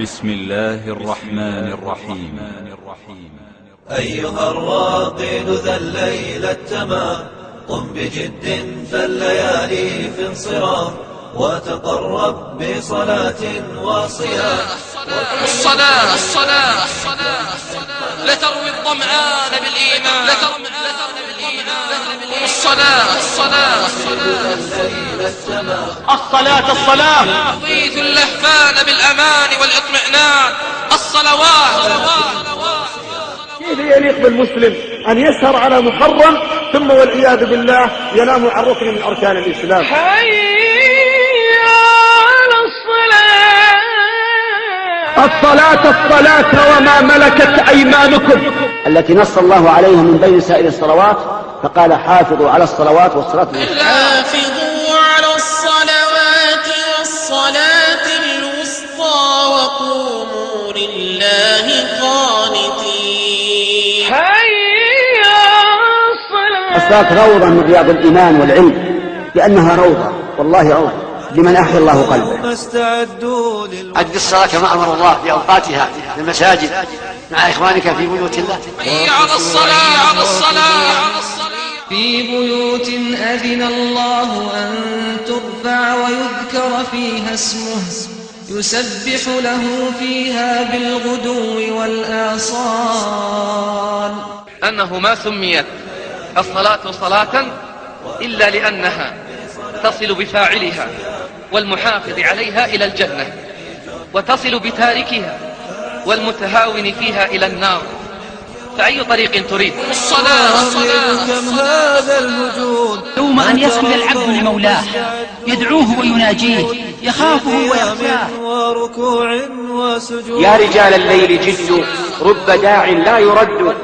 بسم الله الرحمن الرحيم. أيها الراقد ذا الليل التمام، قم بجد فالليالي في انصراف، وتقرب بصلاة وصيام. الصلاة لتروي الظمآن بالإيمان، الصلاة تغيث اللهفان بالأمان والإطمئنان. الصلوات. كيف يليق بالمسلم أن يسهر على محرم ثم والعياذ بالله ينام عن ركن من أركان الإسلام؟ الصلاة وما ملكت أيمانكم التي نص الله عليها من بين سائر الصلوات، فقال حافظوا على الصلوات والصلاة الوسطى. حافظوا على الصلوات والصلاة الوسطى وقوموا لله قانتين. الصلاة روضة من رياض الإيمان والعلم، لأنها روضة، والله روضة لمن أحيا الله قلبه. أدي الصلاة كما أمر الله في أوقاتها في المساجد مع إخوانك في بيوت الله. على الصلاة في بيوت أذن الله أن ترفع ويذكر فيها اسمه يسبح له فيها بالغدو والآصال. أنه ما سميت الصلاة صلاة إلا لأنها تصل بفاعلها والمحافظ عليها إلى الجنة، وتصل بتاركها والمتهاون فيها إلى النار، فأي طريق تريد؟ الصلاة. ثم أن يسجد العبد لمولاه، يدعوه ويناجيه، يخافه ويخشاه. يا رجال الليل جد، رب داع لا يرد،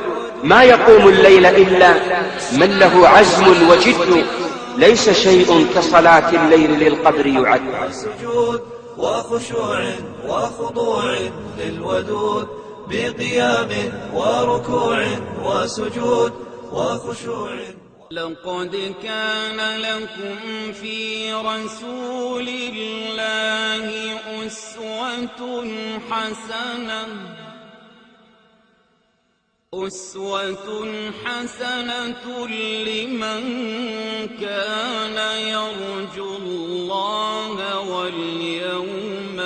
ما يقوم الليل إلا من له عزم وجد، ليس شيء كصلاة الليل للقبر يعد. وخشوع وخضوع للودود، بقيام وركوع وسجود وخشوع. لقد كان لكم في رسول الله أسوة حسنة لمن كان يرجو الله واليوم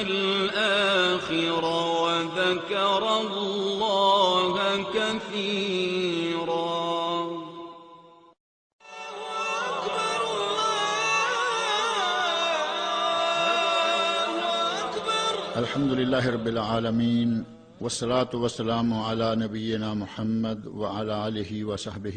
الآخر، وذكر الله كثيرا. الحمد لله رب العالمين، والصلاة والسلام على نبينا محمد وعلى آله وصحبه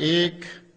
1.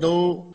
2.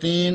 3.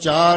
4.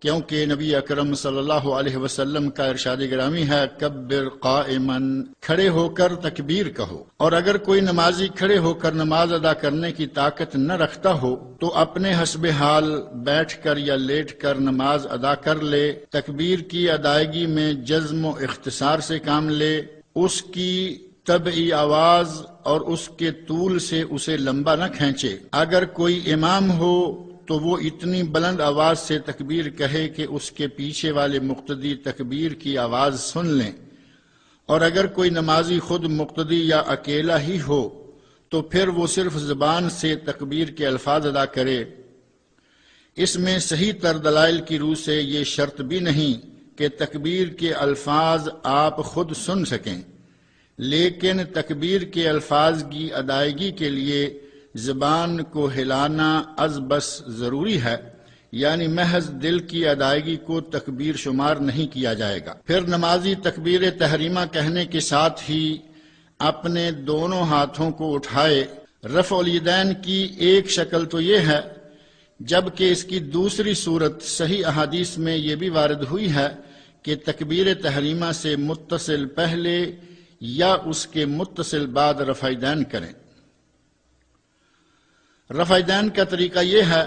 کیونکہ نبی اکرم صلی اللہ علیہ وسلم کا ارشاد گرامی ہے کبر قائما، کھڑے ہو کر تکبیر کہو۔ اور اگر کوئی نمازی کھڑے ہو کر نماز ادا کرنے کی طاقت نہ رکھتا ہو تو اپنے حسب حال بیٹھ کر یا لیٹ کر نماز ادا کر لے، تکبیر کی ادائیگی میں جزم و اختصار سے کام لے، اس کی طبعی آواز اور اس کے طول سے اسے لمبا نہ کھینچے۔ اگر کوئی امام ہو تو وہ اتنی بلند آواز سے تکبیر کہے کہ اس کے پیچھے والے مقتدی تکبیر کی آواز سن لیں، اور اگر کوئی نمازی خود مقتدی یا اکیلا ہی ہو تو پھر وہ صرف زبان سے تکبیر کے الفاظ ادا کرے۔ اس میں صحیح تر دلائل کی روح سے یہ شرط بھی نہیں کہ تکبیر کے الفاظ آپ خود سن سکیں، لیکن تکبیر کے الفاظ کی ادائیگی کے لیے زبان کو ہلانا از بس ضروری ہے، یعنی محض دل کی ادائیگی کو تکبیر شمار نہیں کیا جائے گا۔ پھر نمازی تکبیر تحریمہ کہنے کے ساتھ ہی اپنے دونوں ہاتھوں کو اٹھائے۔ رفع الیدین کی ایک شکل تو یہ ہے، جبکہ اس کی دوسری صورت صحیح احادیث میں یہ بھی وارد ہوئی ہے کہ تکبیر تحریمہ سے متصل پہلے یا اس کے متصل بعد رفع الیدین کریں۔ رفع الیدین کا طریقہ یہ ہے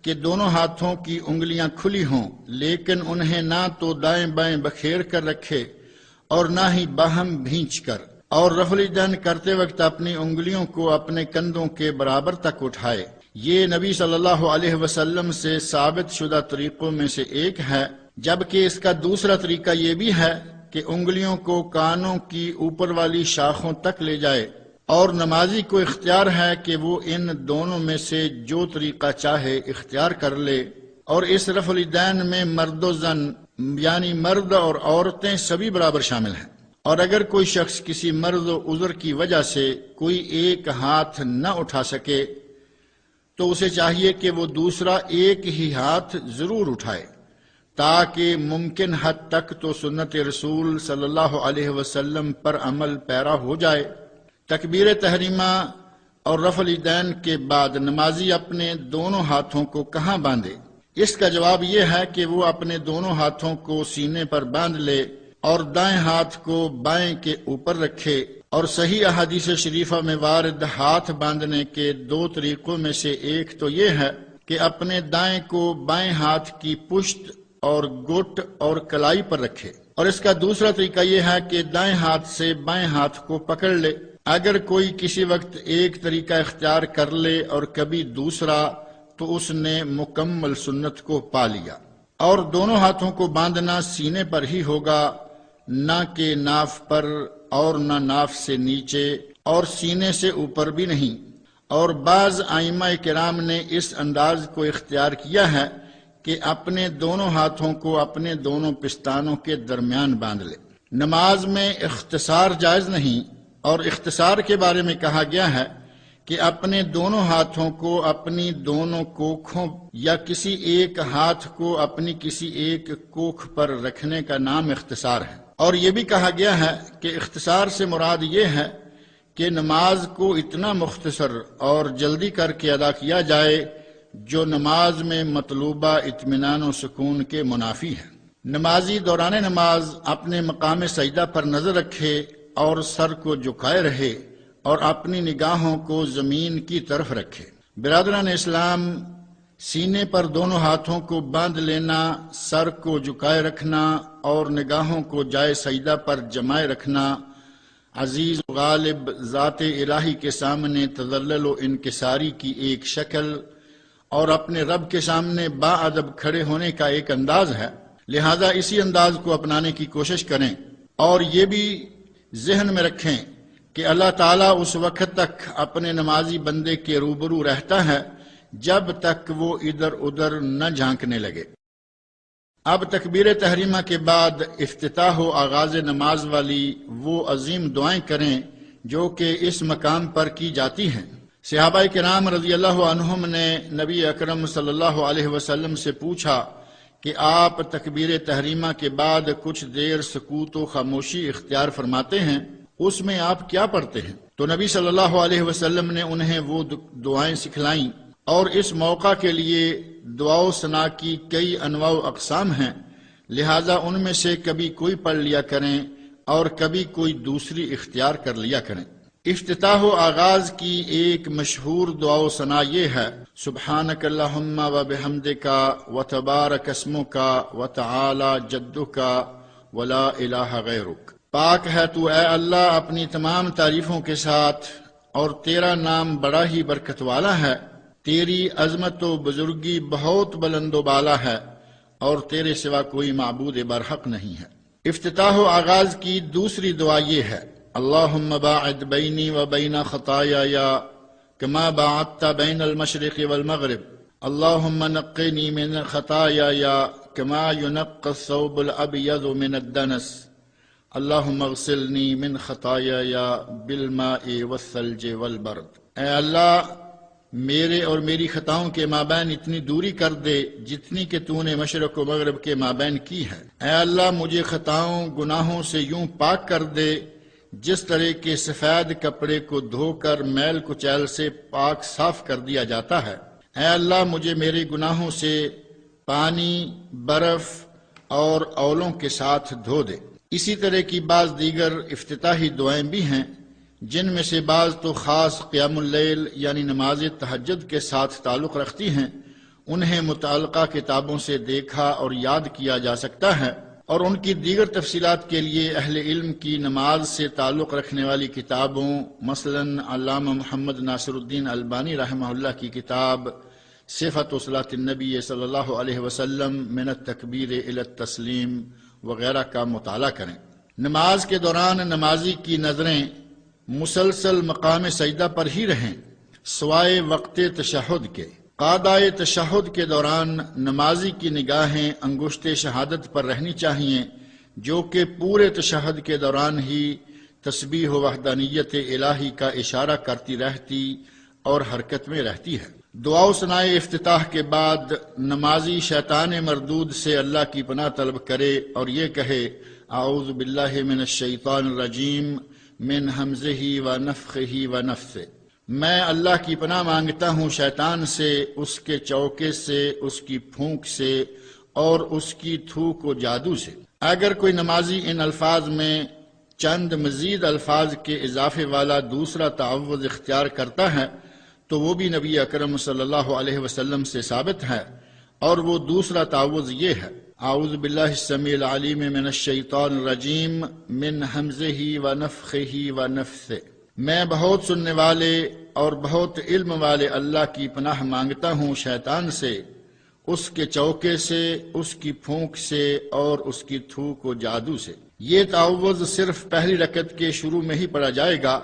کہ دونوں ہاتھوں کی انگلیاں کھلی ہوں، لیکن انہیں نہ تو دائیں بائیں بکھیر کر رکھے اور نہ ہی باہم بھینچ کر، اور رفع الیدین کرتے وقت اپنی انگلیوں کو اپنے کندھوں کے برابر تک اٹھائے۔ یہ نبی صلی اللہ علیہ وسلم سے ثابت شدہ طریقوں میں سے ایک ہے، جبکہ اس کا دوسرا طریقہ یہ بھی ہے کہ انگلیوں کو کانوں کی اوپر والی شاخوں تک لے جائے، اور نمازی کو اختیار ہے کہ وہ ان دونوں میں سے جو طریقہ چاہے اختیار کر لے۔ اور اس رفع الیدین میں مرد و زن یعنی مرد اور عورتیں سبھی برابر شامل ہیں، اور اگر کوئی شخص کسی مرض و عذر کی وجہ سے کوئی ایک ہاتھ نہ اٹھا سکے تو اسے چاہیے کہ وہ دوسرا ایک ہی ہاتھ ضرور اٹھائے، تاکہ ممکن حد تک تو سنت رسول صلی اللہ علیہ وسلم پر عمل پیرا ہو جائے۔ تکبیر تحریمہ اور رفع الیدین کے بعد نمازی اپنے دونوں ہاتھوں کو کہاں باندھے؟ اس کا جواب یہ ہے کہ وہ اپنے دونوں ہاتھوں کو سینے پر باندھ لے اور دائیں ہاتھ کو بائیں کے اوپر رکھے۔ اور صحیح احادیث شریفہ میں وارد ہاتھ باندھنے کے دو طریقوں میں سے ایک تو یہ ہے کہ اپنے دائیں کو بائیں ہاتھ کی پشت اور گٹ اور کلائی پر رکھے، اور اس کا دوسرا طریقہ یہ ہے کہ دائیں ہاتھ سے بائیں ہاتھ کو پکڑ لے۔ اگر کوئی کسی وقت ایک طریقہ اختیار کر لے اور کبھی دوسرا تو اس نے مکمل سنت کو پا لیا۔ اور دونوں ہاتھوں کو باندھنا سینے پر ہی ہوگا، نہ کہ ناف پر، اور نہ ناف سے نیچے اور سینے سے اوپر بھی نہیں۔ اور بعض ائمہ کرام نے اس انداز کو اختیار کیا ہے کہ اپنے دونوں ہاتھوں کو اپنے دونوں پستانوں کے درمیان باندھ لے۔ نماز میں اختصار جائز نہیں، اور اختصار کے بارے میں کہا گیا ہے کہ اپنے دونوں ہاتھوں کو اپنی دونوں کوکھوں یا کسی ایک ہاتھ کو اپنی کسی ایک کوکھ پر رکھنے کا نام اختصار ہے۔ اور یہ بھی کہا گیا ہے کہ اختصار سے مراد یہ ہے کہ نماز کو اتنا مختصر اور جلدی کر کے ادا کیا جائے جو نماز میں مطلوبہ اطمینان و سکون کے منافی ہے۔ نمازی دوران نماز اپنے مقام سجدہ پر نظر رکھے اور سر کو جھکائے رہے اور اپنی نگاہوں کو زمین کی طرف رکھے۔ برادران اسلام، سینے پر دونوں ہاتھوں کو باندھ لینا، سر کو جھکائے رکھنا اور نگاہوں کو جائے سجدہ پر جمائے رکھنا عزیز و غالب ذات الہی کے سامنے تذلل و انکساری کی ایک شکل اور اپنے رب کے سامنے با ادب کھڑے ہونے کا ایک انداز ہے۔ لہذا اسی انداز کو اپنانے کی کوشش کریں، اور یہ بھی ذہن میں رکھیں کہ اللہ تعالیٰ اس وقت تک اپنے نمازی بندے کے روبرو رہتا ہے جب تک وہ ادھر ادھر نہ جھانکنے لگے۔ اب تکبیر تحریمہ کے بعد افتتاح و آغاز نماز والی وہ عظیم دعائیں کریں جو کہ اس مقام پر کی جاتی ہیں۔ صحابہ کرام رضی اللہ عنہم نے نبی اکرم صلی اللہ علیہ وسلم سے پوچھا کہ آپ تکبیر تحریمہ کے بعد کچھ دیر سکوت و خاموشی اختیار فرماتے ہیں، اس میں آپ کیا پڑھتے ہیں؟ تو نبی صلی اللہ علیہ وسلم نے انہیں وہ دعائیں سکھلائیں اور اس موقع کے لیے دعا و ثنا کی کئی انواع و اقسام ہیں، لہذا ان میں سے کبھی کوئی پڑھ لیا کریں اور کبھی کوئی دوسری اختیار کر لیا کریں۔ افتتاح و آغاز کی ایک مشہور دعا و ثنا یہ ہے: سبحانک اللہم و بحمدک و تبارک اسمک و تعالی جدک ولا الہ غیرک۔ پاک ہے تو اے اللہ اپنی تمام تعریفوں کے ساتھ، اور تیرا نام بڑا ہی برکت والا ہے، تیری عظمت و بزرگی بہت بلند و بالا ہے، اور تیرے سوا کوئی معبود برحق نہیں ہے۔ افتتاح و آغاز کی دوسری دعا یہ ہے: اللہم باعد بینی و بین خطایای کما باعدت بین المشرق والمغرب، اللہم نقنی من خطایای کما ینقی الثوب الابیض من الدنس، اللہم اغسلنی من خطایای بالماء والثلج والبرد۔ اے اللہ میرے اور میری خطاؤں کے مابین اتنی دوری کر دے جتنی کہ تو نے مشرق و مغرب کے مابین کی ہے۔ اے اللہ مجھے خطاؤں گناہوں سے یوں پاک کر دے جس طرح کے سفید کپڑے کو دھو کر میل کچیل سے پاک صاف کر دیا جاتا ہے۔ اے اللہ مجھے میرے گناہوں سے پانی، برف اور اولوں کے ساتھ دھو دے۔ اسی طرح کی بعض دیگر افتتاحی دعائیں بھی ہیں، جن میں سے بعض تو خاص قیام اللیل یعنی نماز تہجد کے ساتھ تعلق رکھتی ہیں، انہیں متعلقہ کتابوں سے دیکھا اور یاد کیا جا سکتا ہے، اور ان کی دیگر تفصیلات کے لیے اہل علم کی نماز سے تعلق رکھنے والی کتابوں، مثلا علامہ محمد ناصر الدین البانی رحمہ اللہ کی کتاب صفۃ صلاۃ النبی صلی اللہ علیہ وسلم من التکبیر الی التسلیم وغیرہ کا مطالعہ کریں۔ نماز کے دوران نمازی کی نظریں مسلسل مقام سجدہ پر ہی رہیں سوائے وقت تشہد کے۔ قادۂ تشہد کے دوران نمازی کی نگاہیں انگشت شہادت پر رہنی چاہیے، جو کہ پورے تشہد کے دوران ہی تسبیح و وحدانیت الہی کا اشارہ کرتی رہتی اور حرکت میں رہتی ہے۔ دعا و ثنائے افتتاح کے بعد نمازی شیطان مردود سے اللہ کی پناہ طلب کرے اور یہ کہے: اعوذ باللہ من الشیطان الرجیم من حمزہ و نفخہ و نفثہ۔ میں اللہ کی پناہ مانگتا ہوں شیطان سے، اس کے چوکے سے، اس کی پھونک سے اور اس کی تھوک و جادو سے۔ اگر کوئی نمازی ان الفاظ میں چند مزید الفاظ کے اضافے والا دوسرا تعوذ اختیار کرتا ہے تو وہ بھی نبی اکرم صلی اللہ علیہ وسلم سے ثابت ہے، اور وہ دوسرا تعوذ یہ ہے: اعوذ باللہ السمیع العلیم من الشیطان الرجیم من حمزہ و نفخہ و نفثہ۔ میں بہت سننے والے اور بہت علم والے اللہ کی پناہ مانگتا ہوں شیطان سے، اس کے چوکے سے، اس کی پھونک سے اور اس کی تھوک و جادو سے۔ یہ تعوذ صرف پہلی رکعت کے شروع میں ہی پڑھا جائے گا،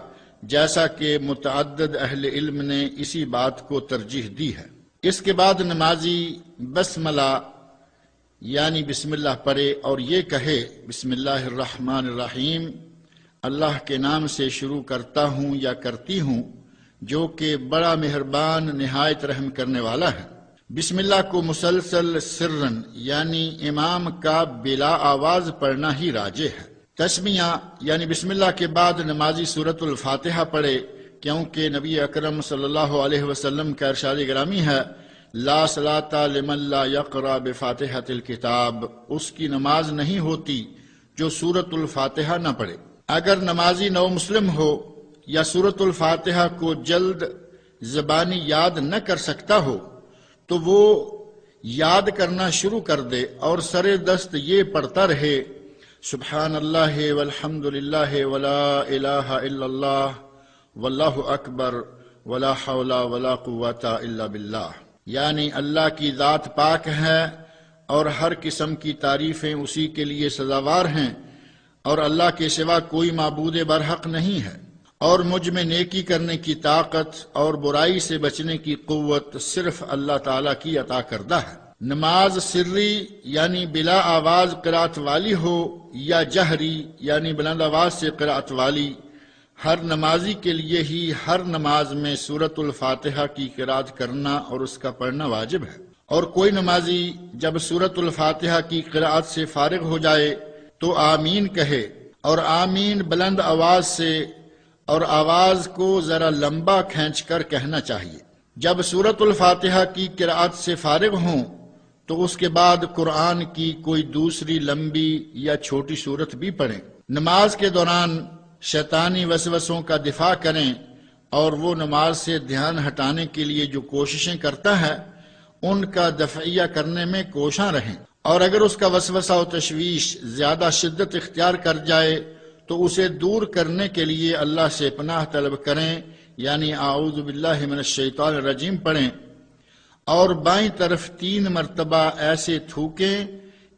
جیسا کہ متعدد اہل علم نے اسی بات کو ترجیح دی ہے۔ اس کے بعد نمازی بسملہ یعنی بسم اللہ پڑھے اور یہ کہے: بسم اللہ الرحمن الرحیم، اللہ کے نام سے شروع کرتا ہوں یا کرتی ہوں جو کہ بڑا مہربان نہایت رحم کرنے والا ہے۔ بسم اللہ کو مسلسل سرن یعنی امام کا بلا آواز پڑھنا ہی راجح ہے۔ تسمیہ یعنی بسم اللہ کے بعد نمازی سورۃ الفاتحہ پڑھے، کیونکہ نبی اکرم صلی اللہ علیہ وسلم کا ارشاد گرامی ہے: لا صلاۃ لمن لا یقرأ بفاتحۃ الکتاب، اس کی نماز نہیں ہوتی جو سورۃ الفاتحہ نہ پڑھے۔ اگر نمازی نو مسلم ہو یا سورۃ الفاتحہ کو جلد زبانی یاد نہ کر سکتا ہو تو وہ یاد کرنا شروع کر دے اور سر دست یہ پڑھتا رہے: سبحان اللہ والحمد للہ ولا الہ الا اللہ واللہ اکبر ولا حول ولا قوۃ الا باللہ، یعنی اللہ کی ذات پاک ہے اور ہر قسم کی تعریفیں اسی کے لیے سزاوار ہیں، اور اللہ کے سوا کوئی معبود برحق نہیں ہے، اور مجھ میں نیکی کرنے کی طاقت اور برائی سے بچنے کی قوت صرف اللہ تعالیٰ کی عطا کردہ ہے۔ نماز سری یعنی بلا آواز قرأت والی ہو یا جہری یعنی بلند آواز سے قرأت والی، ہر نمازی کے لیے ہی ہر نماز میں سورۃ الفاتحہ کی قرأت کرنا اور اس کا پڑھنا واجب ہے، اور کوئی نمازی جب سورۃ الفاتحہ کی قرأت سے فارغ ہو جائے تو آمین کہے، اور آمین بلند آواز سے اور آواز کو ذرا لمبا کھینچ کر کہنا چاہیے۔ جب سورۃ الفاتحہ کی قرأت سے فارغ ہوں تو اس کے بعد قرآن کی کوئی دوسری لمبی یا چھوٹی سورت بھی پڑھیں۔ نماز کے دوران شیطانی وسوسوں کا دفاع کریں اور وہ نماز سے دھیان ہٹانے کے لیے جو کوششیں کرتا ہے ان کا دفعیہ کرنے میں کوشاں رہیں، اور اگر اس کا وسوسہ و تشویش زیادہ شدت اختیار کر جائے تو اسے دور کرنے کے لیے اللہ سے پناہ طلب کریں، یعنی اعوذ باللہ من الشیطان الرجیم پڑھیں، اور بائیں طرف 3 مرتبہ ایسے تھوکیں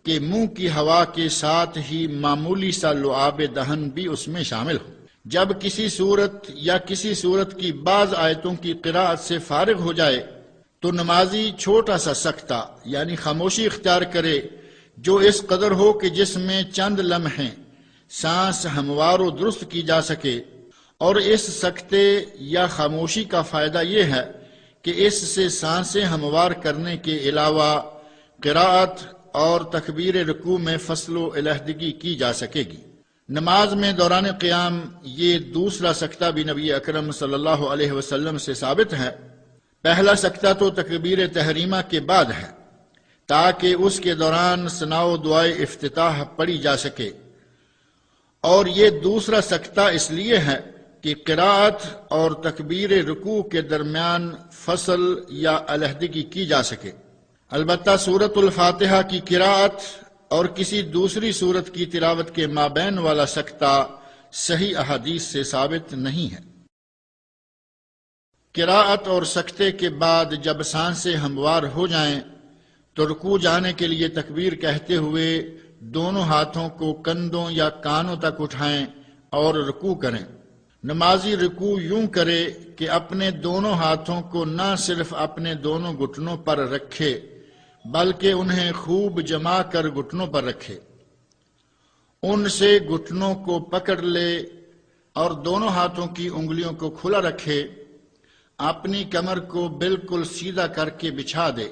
کہ منہ کی ہوا کے ساتھ ہی معمولی سا لعاب دہن بھی اس میں شامل ہو۔ جب کسی صورت یا کسی صورت کی بعض آیتوں کی قراءت سے فارغ ہو جائے تو نمازی چھوٹا سا سکتہ یعنی خاموشی اختیار کرے جو اس قدر ہو کہ جس میں چند لمحے سانس ہموار و درست کی جا سکے، اور اس سکتے یا خاموشی کا فائدہ یہ ہے کہ اس سے سانسیں ہموار کرنے کے علاوہ قراءت اور تکبیر رکوع میں فصل و علیحدگی کی جا سکے گی۔ نماز میں دوران قیام یہ دوسرا سکتہ بھی نبی اکرم صلی اللہ علیہ وسلم سے ثابت ہے۔ پہلا سکتہ تو تکبیر تحریمہ کے بعد ہے تاکہ اس کے دوران ثنا و دعائے افتتاح پڑھی جا سکے، اور یہ دوسرا سکتہ اس لیے ہے کہ قراءت اور تکبیر رکوع کے درمیان فصل یا علیحدگی کی جا سکے۔ البتہ سورۃ الفاتحہ کی قراءت اور کسی دوسری سورت کی تلاوت کے مابین والا سکتہ صحیح احادیث سے ثابت نہیں ہے۔ قراءت اور سکتے کے بعد جب سانسیں ہموار ہو جائیں تو رکوع جانے کے لیے تکبیر کہتے ہوئے دونوں ہاتھوں کو کندھوں یا کانوں تک اٹھائیں اور رکوع کریں۔ نمازی رکوع یوں کرے کہ اپنے دونوں ہاتھوں کو نہ صرف اپنے دونوں گھٹنوں پر رکھے بلکہ انہیں خوب جما کر گھٹنوں پر رکھے، ان سے گھٹنوں کو پکڑ لے اور دونوں ہاتھوں کی انگلیوں کو کھلا رکھے، اپنی کمر کو بالکل سیدھا کر کے بچھا دے۔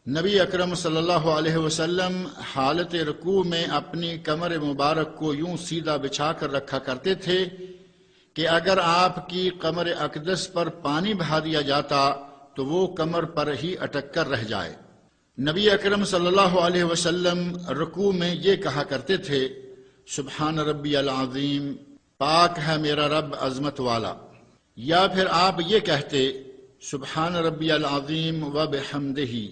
نبی اکرم صلی اللہ علیہ وسلم حالت رکوع میں اپنی کمر مبارک کو یوں سیدھا بچھا کر رکھا کرتے تھے کہ اگر آپ کی کمر اقدس پر پانی بہا دیا جاتا تو وہ کمر پر ہی اٹک کر رہ جائے۔ نبی اکرم صلی اللہ علیہ وسلم رکوع میں یہ کہا کرتے تھے، سبحان ربی العظیم، پاک ہے میرا رب عظمت والا، یا پھر آپ یہ کہتے سبحان ربی العظیم و بحمدہ،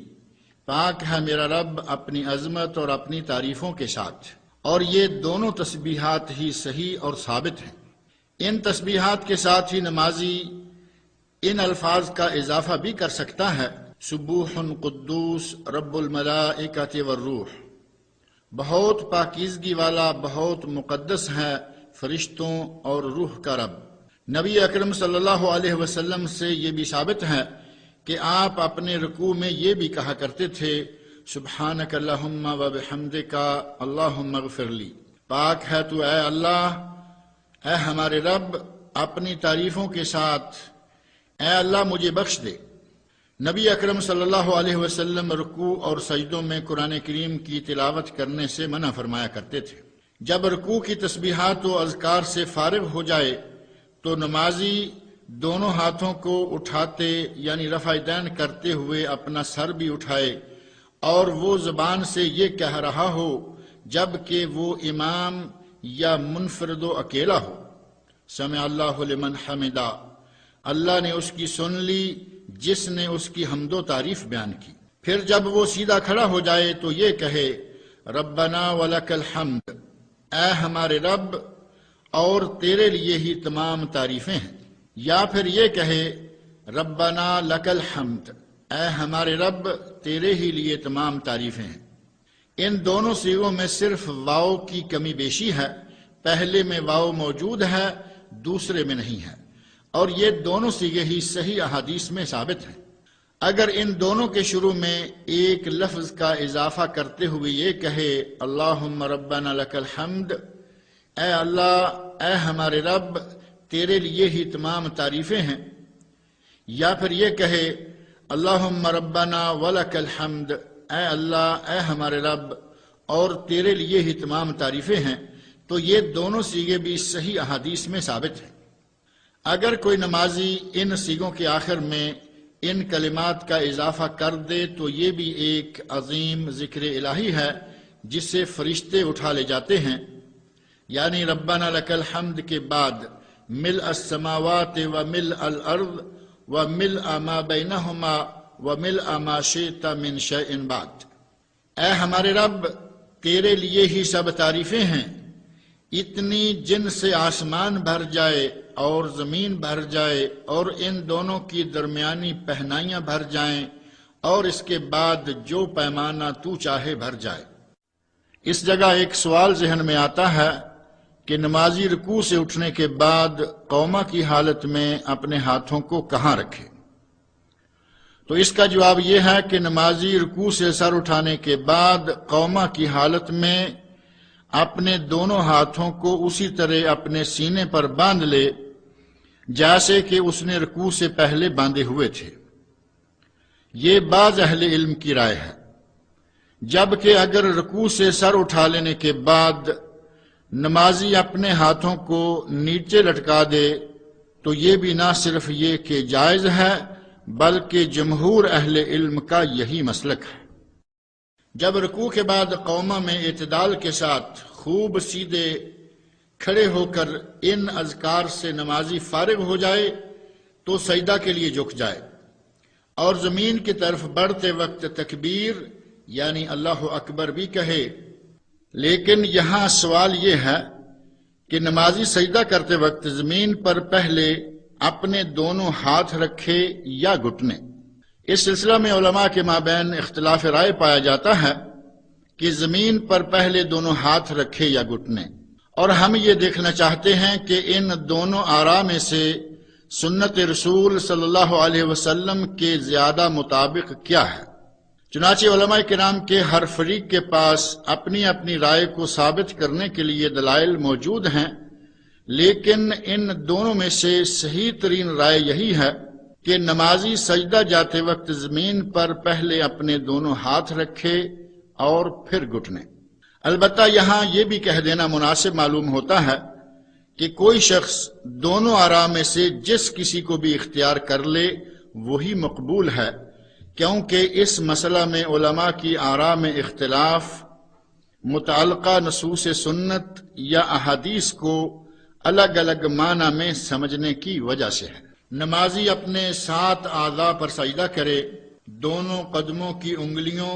پاک ہے میرا رب اپنی عظمت اور اپنی تعریفوں کے ساتھ۔ اور یہ دونوں تسبیحات ہی صحیح اور ثابت ہیں۔ ان تسبیحات کے ساتھ ہی نمازی ان الفاظ کا اضافہ بھی کر سکتا ہے، سبوح قدوس رب الملائکۃ والروح، بہت پاکیزگی والا، بہت مقدس ہے فرشتوں اور روح کا رب۔ نبی اکرم صلی اللہ علیہ وسلم سے یہ بھی ثابت ہے کہ آپ اپنے رکوع میں یہ بھی کہا کرتے تھے، سبحانک اللہم و بحمدک اللہم اغفر لی، پاک ہے تو اے اللہ، اے ہمارے رب اپنی تعریفوں کے ساتھ، اے اللہ مجھے بخش دے۔ نبی اکرم صلی اللہ علیہ وسلم رکوع اور سجدوں میں قرآن کریم کی تلاوت کرنے سے منع فرمایا کرتے تھے۔ جب رکوع کی تسبیحات و اذکار سے فارغ ہو جائے تو نمازی دونوں ہاتھوں کو اٹھاتے یعنی رفع دین کرتے ہوئے اپنا سر بھی اٹھائے اور وہ زبان سے یہ کہہ رہا ہو جبکہ وہ امام یا منفرد و اکیلا ہو، سمع اللہ لمن حمدہ، اللہ نے اس کی سن لی جس نے اس کی حمد و تعریف بیان کی۔ پھر جب وہ سیدھا کھڑا ہو جائے تو یہ کہے ربنا ولک الحمد، اے ہمارے رب اور تیرے لیے ہی تمام تعریفیں ہیں، یا پھر یہ کہے ربنا لک الحمد، اے ہمارے رب تیرے ہی لیے تمام تعریفیں ہیں۔ ان دونوں صیغوں میں صرف واو کی کمی بیشی ہے، پہلے میں واو موجود ہے دوسرے میں نہیں ہے، اور یہ دونوں صیغے ہی صحیح احادیث میں ثابت ہیں۔ اگر ان دونوں کے شروع میں ایک لفظ کا اضافہ کرتے ہوئے یہ کہے اللہم ربنا لک الحمد، اے اللہ اے ہمارے رب تیرے لیے ہی تمام تعریفیں ہیں، یا پھر یہ کہے اللہم ربنا ولک الحمد، اے اللہ اے ہمارے رب اور تیرے لیے ہی تمام تعریفیں ہیں، تو یہ دونوں صیغے بھی صحیح احادیث میں ثابت ہیں۔ اگر کوئی نمازی ان صیغوں کے آخر میں ان کلمات کا اضافہ کر دے تو یہ بھی ایک عظیم ذکر الہی ہے جس سے فرشتے اٹھا لے جاتے ہیں، یعنی ربنا لک الحمد کے بعد ملء السماوات وملء الارض وملء ما بینہما وملء ما شئت من شیء بعد۔ اے ہمارے رب، تیرے لیے ہی سب تعریفیں ہیں، اتنی جن سے آسمان بھر جائے اور زمین بھر جائے اور ان دونوں کی درمیانی پہنائیاں بھر جائیں، اور اس کے بعد جو پیمانہ تو چاہے بھر جائے۔ اس جگہ ایک سوال ذہن میں آتا ہے کہ نمازی رکوع سے اٹھنے کے بعد قوما کی حالت میں اپنے ہاتھوں کو کہاں رکھے؟ تو اس کا جواب یہ ہے کہ نمازی رکوع سے سر اٹھانے کے بعد قوما کی حالت میں اپنے دونوں ہاتھوں کو اسی طرح اپنے سینے پر باندھ لے جیسے کہ اس نے رکوع سے پہلے باندھے ہوئے تھے۔ یہ بعض اہل علم کی رائے ہے، جبکہ اگر رکوع سے سر اٹھا لینے کے بعد نمازی اپنے ہاتھوں کو نیچے لٹکا دے تو یہ بھی نہ صرف یہ کہ جائز ہے بلکہ جمہور اہل علم کا یہی مسلک ہے۔ جب رکوع کے بعد قوما میں اعتدال کے ساتھ خوب سیدھے کھڑے ہو کر ان اذکار سے نمازی فارغ ہو جائے تو سجدہ کے لیے جھک جائے اور زمین کی طرف بڑھتے وقت تکبیر یعنی اللہ اکبر بھی کہے۔ لیکن یہاں سوال یہ ہے کہ نمازی سجدہ کرتے وقت زمین پر پہلے اپنے دونوں ہاتھ رکھے یا گھٹنے؟ اس سلسلہ میں علماء کے مابین اختلاف رائے پایا جاتا ہے کہ زمین پر پہلے دونوں ہاتھ رکھے یا گھٹنے، اور ہم یہ دیکھنا چاہتے ہیں کہ ان دونوں آراء میں سے سنت رسول صلی اللہ علیہ وسلم کے زیادہ مطابق کیا ہے۔ چنانچہ علماء کرام کے ہر فریق کے پاس اپنی اپنی رائے کو ثابت کرنے کے لیے دلائل موجود ہیں، لیکن ان دونوں میں سے صحیح ترین رائے یہی ہے کہ نمازی سجدہ جاتے وقت زمین پر پہلے اپنے دونوں ہاتھ رکھے اور پھر گھٹنے۔ البتہ یہاں یہ بھی کہہ دینا مناسب معلوم ہوتا ہے کہ کوئی شخص دونوں آراء میں سے جس کسی کو بھی اختیار کر لے وہی مقبول ہے، کیونکہ اس مسئلہ میں علماء کی آراء میں اختلاف متعلقہ نصوص سنت یا احادیث کو الگ الگ معنی میں سمجھنے کی وجہ سے ہے۔ نمازی اپنے 7 اعضاء پر سجدہ کرے، دونوں قدموں کی انگلیوں،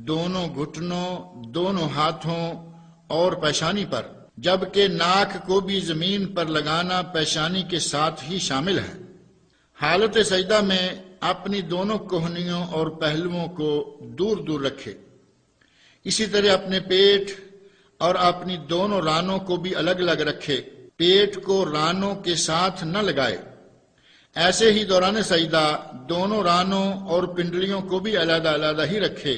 دونوں گھٹنوں، دونوں ہاتھوں اور پیشانی پر، جبکہ ناک کو بھی زمین پر لگانا پیشانی کے ساتھ ہی شامل ہے۔ حالت سجدہ میں اپنی دونوں کوہنیوں اور پہلوؤں کو دور دور رکھے، اسی طرح اپنے پیٹ اور اپنی دونوں رانوں کو بھی الگ الگ رکھے، پیٹ کو رانوں کے ساتھ نہ لگائے۔ ایسے ہی دوران سجدہ دونوں رانوں اور پنڈلیوں کو بھی علیحدہ علیحدہ ہی رکھے،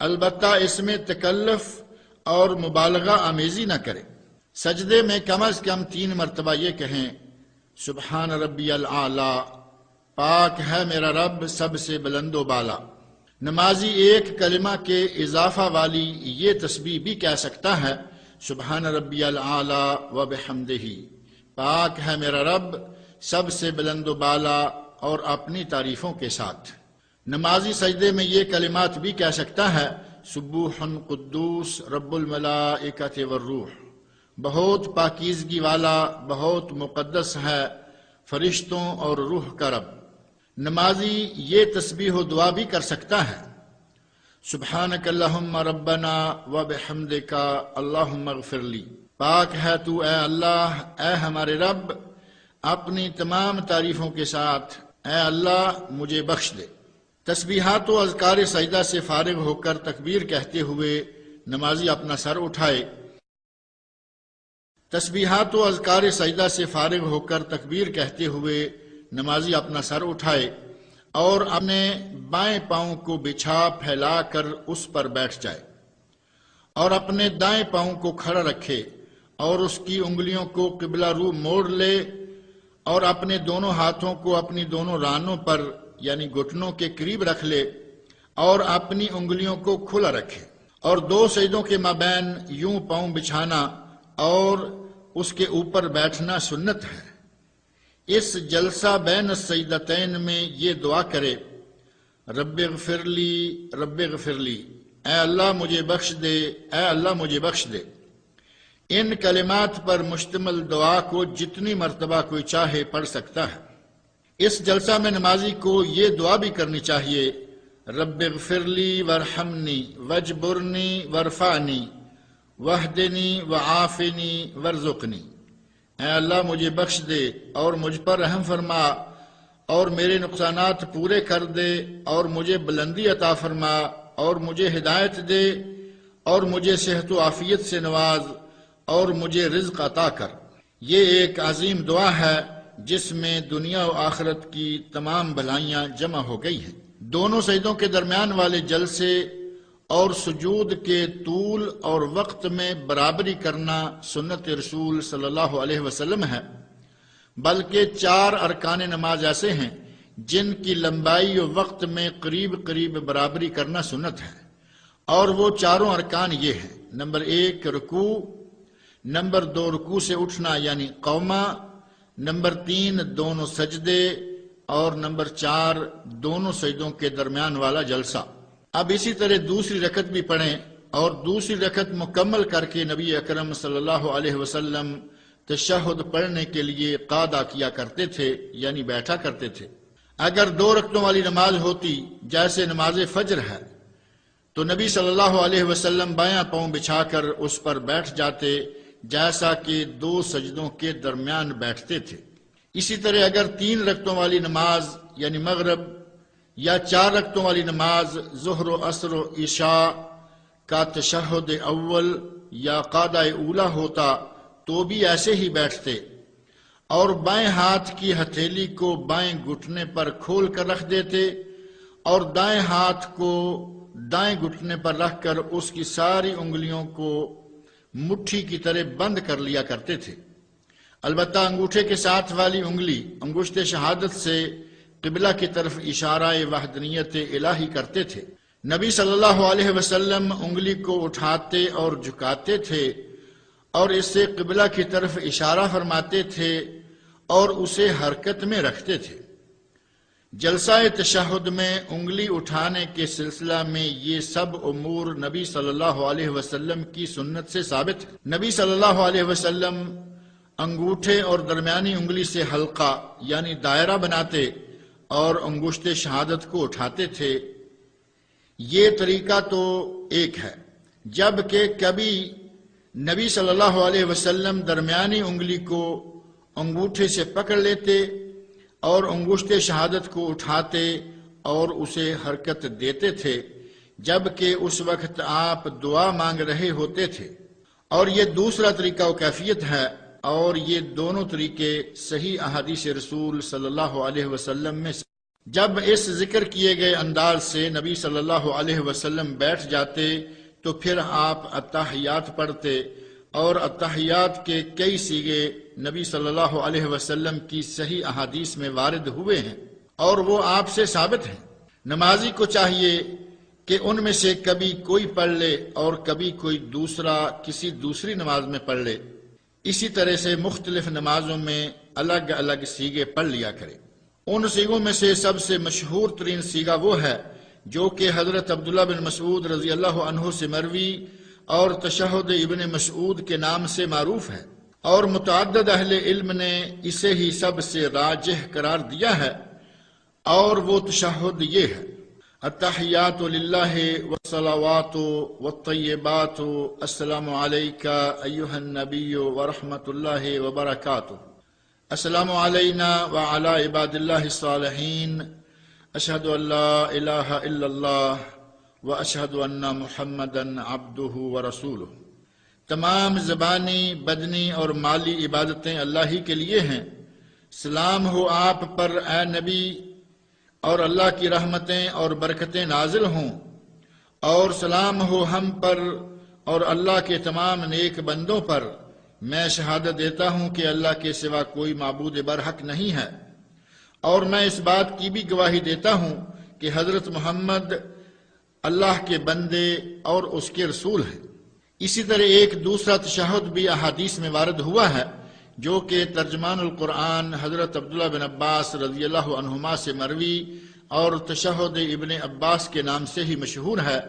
البتہ اس میں تکلف اور مبالغہ آمیزی نہ کرے۔ سجدے میں کم از کم 3 مرتبہ یہ کہیں سبحان ربی الاعلی، پاک ہے میرا رب سب سے بلند و بالا۔ نمازی ایک کلمہ کے اضافہ والی یہ تسبیح بھی کہہ سکتا ہے سبحان ربی الاعلی و بحمدہ، پاک ہے میرا رب سب سے بلند و بالا اور اپنی تعریفوں کے ساتھ۔ نمازی سجدے میں یہ کلمات بھی کہہ سکتا ہے سبوح قدوس رب الملائکۃ والروح، بہت پاکیزگی والا، بہت مقدس ہے فرشتوں اور روح کا رب۔ نمازی یہ تسبیح و دعا بھی کر سکتا ہے سبحانک اللہم ربنا و بحمدک اللہم اغفر لی، پاک ہے تو اے اللہ، اے ہمارے رب اپنی تمام تعریفوں کے ساتھ، اے اللہ مجھے بخش دے۔ تسبیحات و اذکار سجدہ سے فارغ ہو کر تکبیر کہتے ہوئے نمازی اپنا سر اٹھائے۔ تسبیحات و اذکار سجدہ سے فارغ ہو کر تکبیر کہتے ہوئے نمازی اپنا سر اٹھائے اور اپنے بائیں پاؤں کو بچھا پھیلا کر اس پر بیٹھ جائے اور اپنے دائیں پاؤں کو کھڑا رکھے اور اس کی انگلیوں کو قبلہ رو موڑ لے اور اپنے دونوں ہاتھوں کو اپنی دونوں رانوں پر یعنی گھٹنوں کے قریب رکھ لے اور اپنی انگلیوں کو کھلا رکھے، اور 2 سجدوں کے مابین یوں پاؤں بچھانا اور اس کے اوپر بیٹھنا سنت ہے۔ اس جلسہ بین السجدتین میں یہ دعا کرے، رب اغفر لی رب اغفر لی، اے اللہ مجھے بخش دے، اے اللہ مجھے بخش دے۔ ان کلمات پر مشتمل دعا کو جتنی مرتبہ کوئی چاہے پڑھ سکتا ہے۔ اس جلسہ میں نمازی کو یہ دعا بھی کرنی چاہیے، رب اغفر لی وارحمنی واجبرنی وارفعنی واہدنی وعافنی وارزقنی، اے اللہ مجھے بخش دے اور مجھ پر رحم فرما اور میرے نقصانات پورے کر دے اور مجھے بلندی عطا فرما اور مجھے ہدایت دے اور مجھے صحت و عافیت سے نواز اور مجھے رزق عطا کر۔ یہ ایک عظیم دعا ہے جس میں دنیا و آخرت کی تمام بھلائیاں جمع ہو گئی ہیں۔ دونوں سجدوں کے درمیان والے جلسے اور سجود کے طول اور وقت میں برابری کرنا سنت رسول صلی اللہ علیہ وسلم ہے، بلکہ 4 ارکان نماز ایسے ہیں جن کی لمبائی و وقت میں قریب قریب برابری کرنا سنت ہے، اور وہ 4 ارکان یہ ہیں: نمبر 1 رکوع، نمبر 2 رکوع سے اٹھنا یعنی قومہ، نمبر 3 دونوں سجدے، اور نمبر 4 دونوں سجدوں کے درمیان والا جلسہ۔ اب اسی طرح دوسری رکعت بھی پڑھیں، اور دوسری رکعت مکمل کر کے نبی اکرم صلی اللہ علیہ وسلم تشہد پڑھنے کے لیے قعدہ کیا کرتے تھے، یعنی بیٹھا کرتے تھے۔ اگر 2 رکعتوں والی نماز ہوتی جیسے نماز فجر ہے تو نبی صلی اللہ علیہ وسلم بایاں پاؤں بچھا کر اس پر بیٹھ جاتے جیسا کہ 2 سجدوں کے درمیان بیٹھتے تھے۔ اسی طرح اگر 3 رکعتوں والی نماز یعنی مغرب یا 4 رکعتوں والی نماز ظہر و عصر و عشاء کا تشہد اول یا قعدہ اولا ہوتا تو بھی ایسے ہی بیٹھتے، اور بائیں ہاتھ کی ہتھیلی کو بائیں گھٹنے پر کھول کر رکھ دیتے اور دائیں ہاتھ کو دائیں گھٹنے پر رکھ کر اس کی ساری انگلیوں کو مٹھی کی طرح بند کر لیا کرتے تھے۔ البتہ انگوٹھے کے ساتھ والی انگلی انگشت شہادت سے قبلہ کی طرف اشارہ وحدانیت الہی کرتے تھے۔ نبی صلی اللہ علیہ وسلم انگلی کو اٹھاتے اور جھکاتے تھے اور اس سے قبلہ کی طرف اشارہ فرماتے تھے اور اسے حرکت میں رکھتے تھے۔ جلسہ تشہد میں انگلی اٹھانے کے سلسلہ میں یہ سب امور نبی صلی اللہ علیہ وسلم کی سنت سے ثابت ہے۔ نبی صلی اللہ علیہ وسلم انگوٹھے اور درمیانی انگلی سے حلقہ یعنی دائرہ بناتے اور انگشت شہادت کو اٹھاتے تھے۔ یہ طریقہ تو ایک ہے، جبکہ کبھی نبی صلی اللہ علیہ وسلم درمیانی انگلی کو انگوٹھے سے پکڑ لیتے اور انگشت شہادت کو اٹھاتے اور اسے حرکت دیتے تھے، جبکہ اس وقت آپ دعا مانگ رہے ہوتے تھے۔ اور یہ دوسرا طریقہ و کیفیت ہے، اور یہ دونوں طریقے صحیح احادیث رسول صلی اللہ علیہ وسلم میں جب اس ذکر کیے گئے انداز سے نبی صلی اللہ علیہ وسلم بیٹھ جاتے تو پھر آپ التحیات پڑھتے، اور التحیات کے کئی صیغے نبی صلی اللہ علیہ وسلم کی صحیح احادیث میں وارد ہوئے ہیں اور وہ آپ سے ثابت ہیں۔ نمازی کو چاہیے کہ ان میں سے کبھی کوئی پڑھ لے اور کبھی کوئی دوسرا کسی دوسری نماز میں پڑھ لے، اسی طرح سے مختلف نمازوں میں الگ الگ صیغے پڑھ لیا کرے۔ ان صیغوں میں سے سب سے مشہور ترین صیغہ وہ ہے جو کہ حضرت عبداللہ بن مسعود رضی اللہ عنہ سے مروی اور تشہد ابن مسعود کے نام سے معروف ہے، اور متعدد اہل علم نے اسے ہی سب سے راجح قرار دیا ہے، اور وہ تشہد یہ ہے: التحیات للہ والصلوات والطیبات السلام علیک ایہا النبی ورحمۃ اللہ وبرکاتہ، السلام علینا وعلی عباد اللہ الصالحین، اشہد ان لا الہ الا اللہ واشہد ان محمدا عبدہ ورسولہ۔ تمام زبانی، بدنی اور مالی عبادتیں اللہ ہی کے لیے ہیں۔ سلام ہو آپ پر اے نبی، اور اللہ کی رحمتیں اور برکتیں نازل ہوں، اور سلام ہو ہم پر اور اللہ کے تمام نیک بندوں پر۔ میں شہادت دیتا ہوں کہ اللہ کے سوا کوئی معبود برحق نہیں ہے، اور میں اس بات کی بھی گواہی دیتا ہوں کہ حضرت محمد اللہ کے بندے اور اس کے رسول ہیں۔ اسی طرح ایک دوسرا تشہد بھی احادیث میں وارد ہوا ہے جو کہ ترجمان القرآن حضرت عبداللہ بن عباس رضی اللہ عنہما سے مروی اور تشہد ابن عباس کے نام سے ہی مشہور ہے،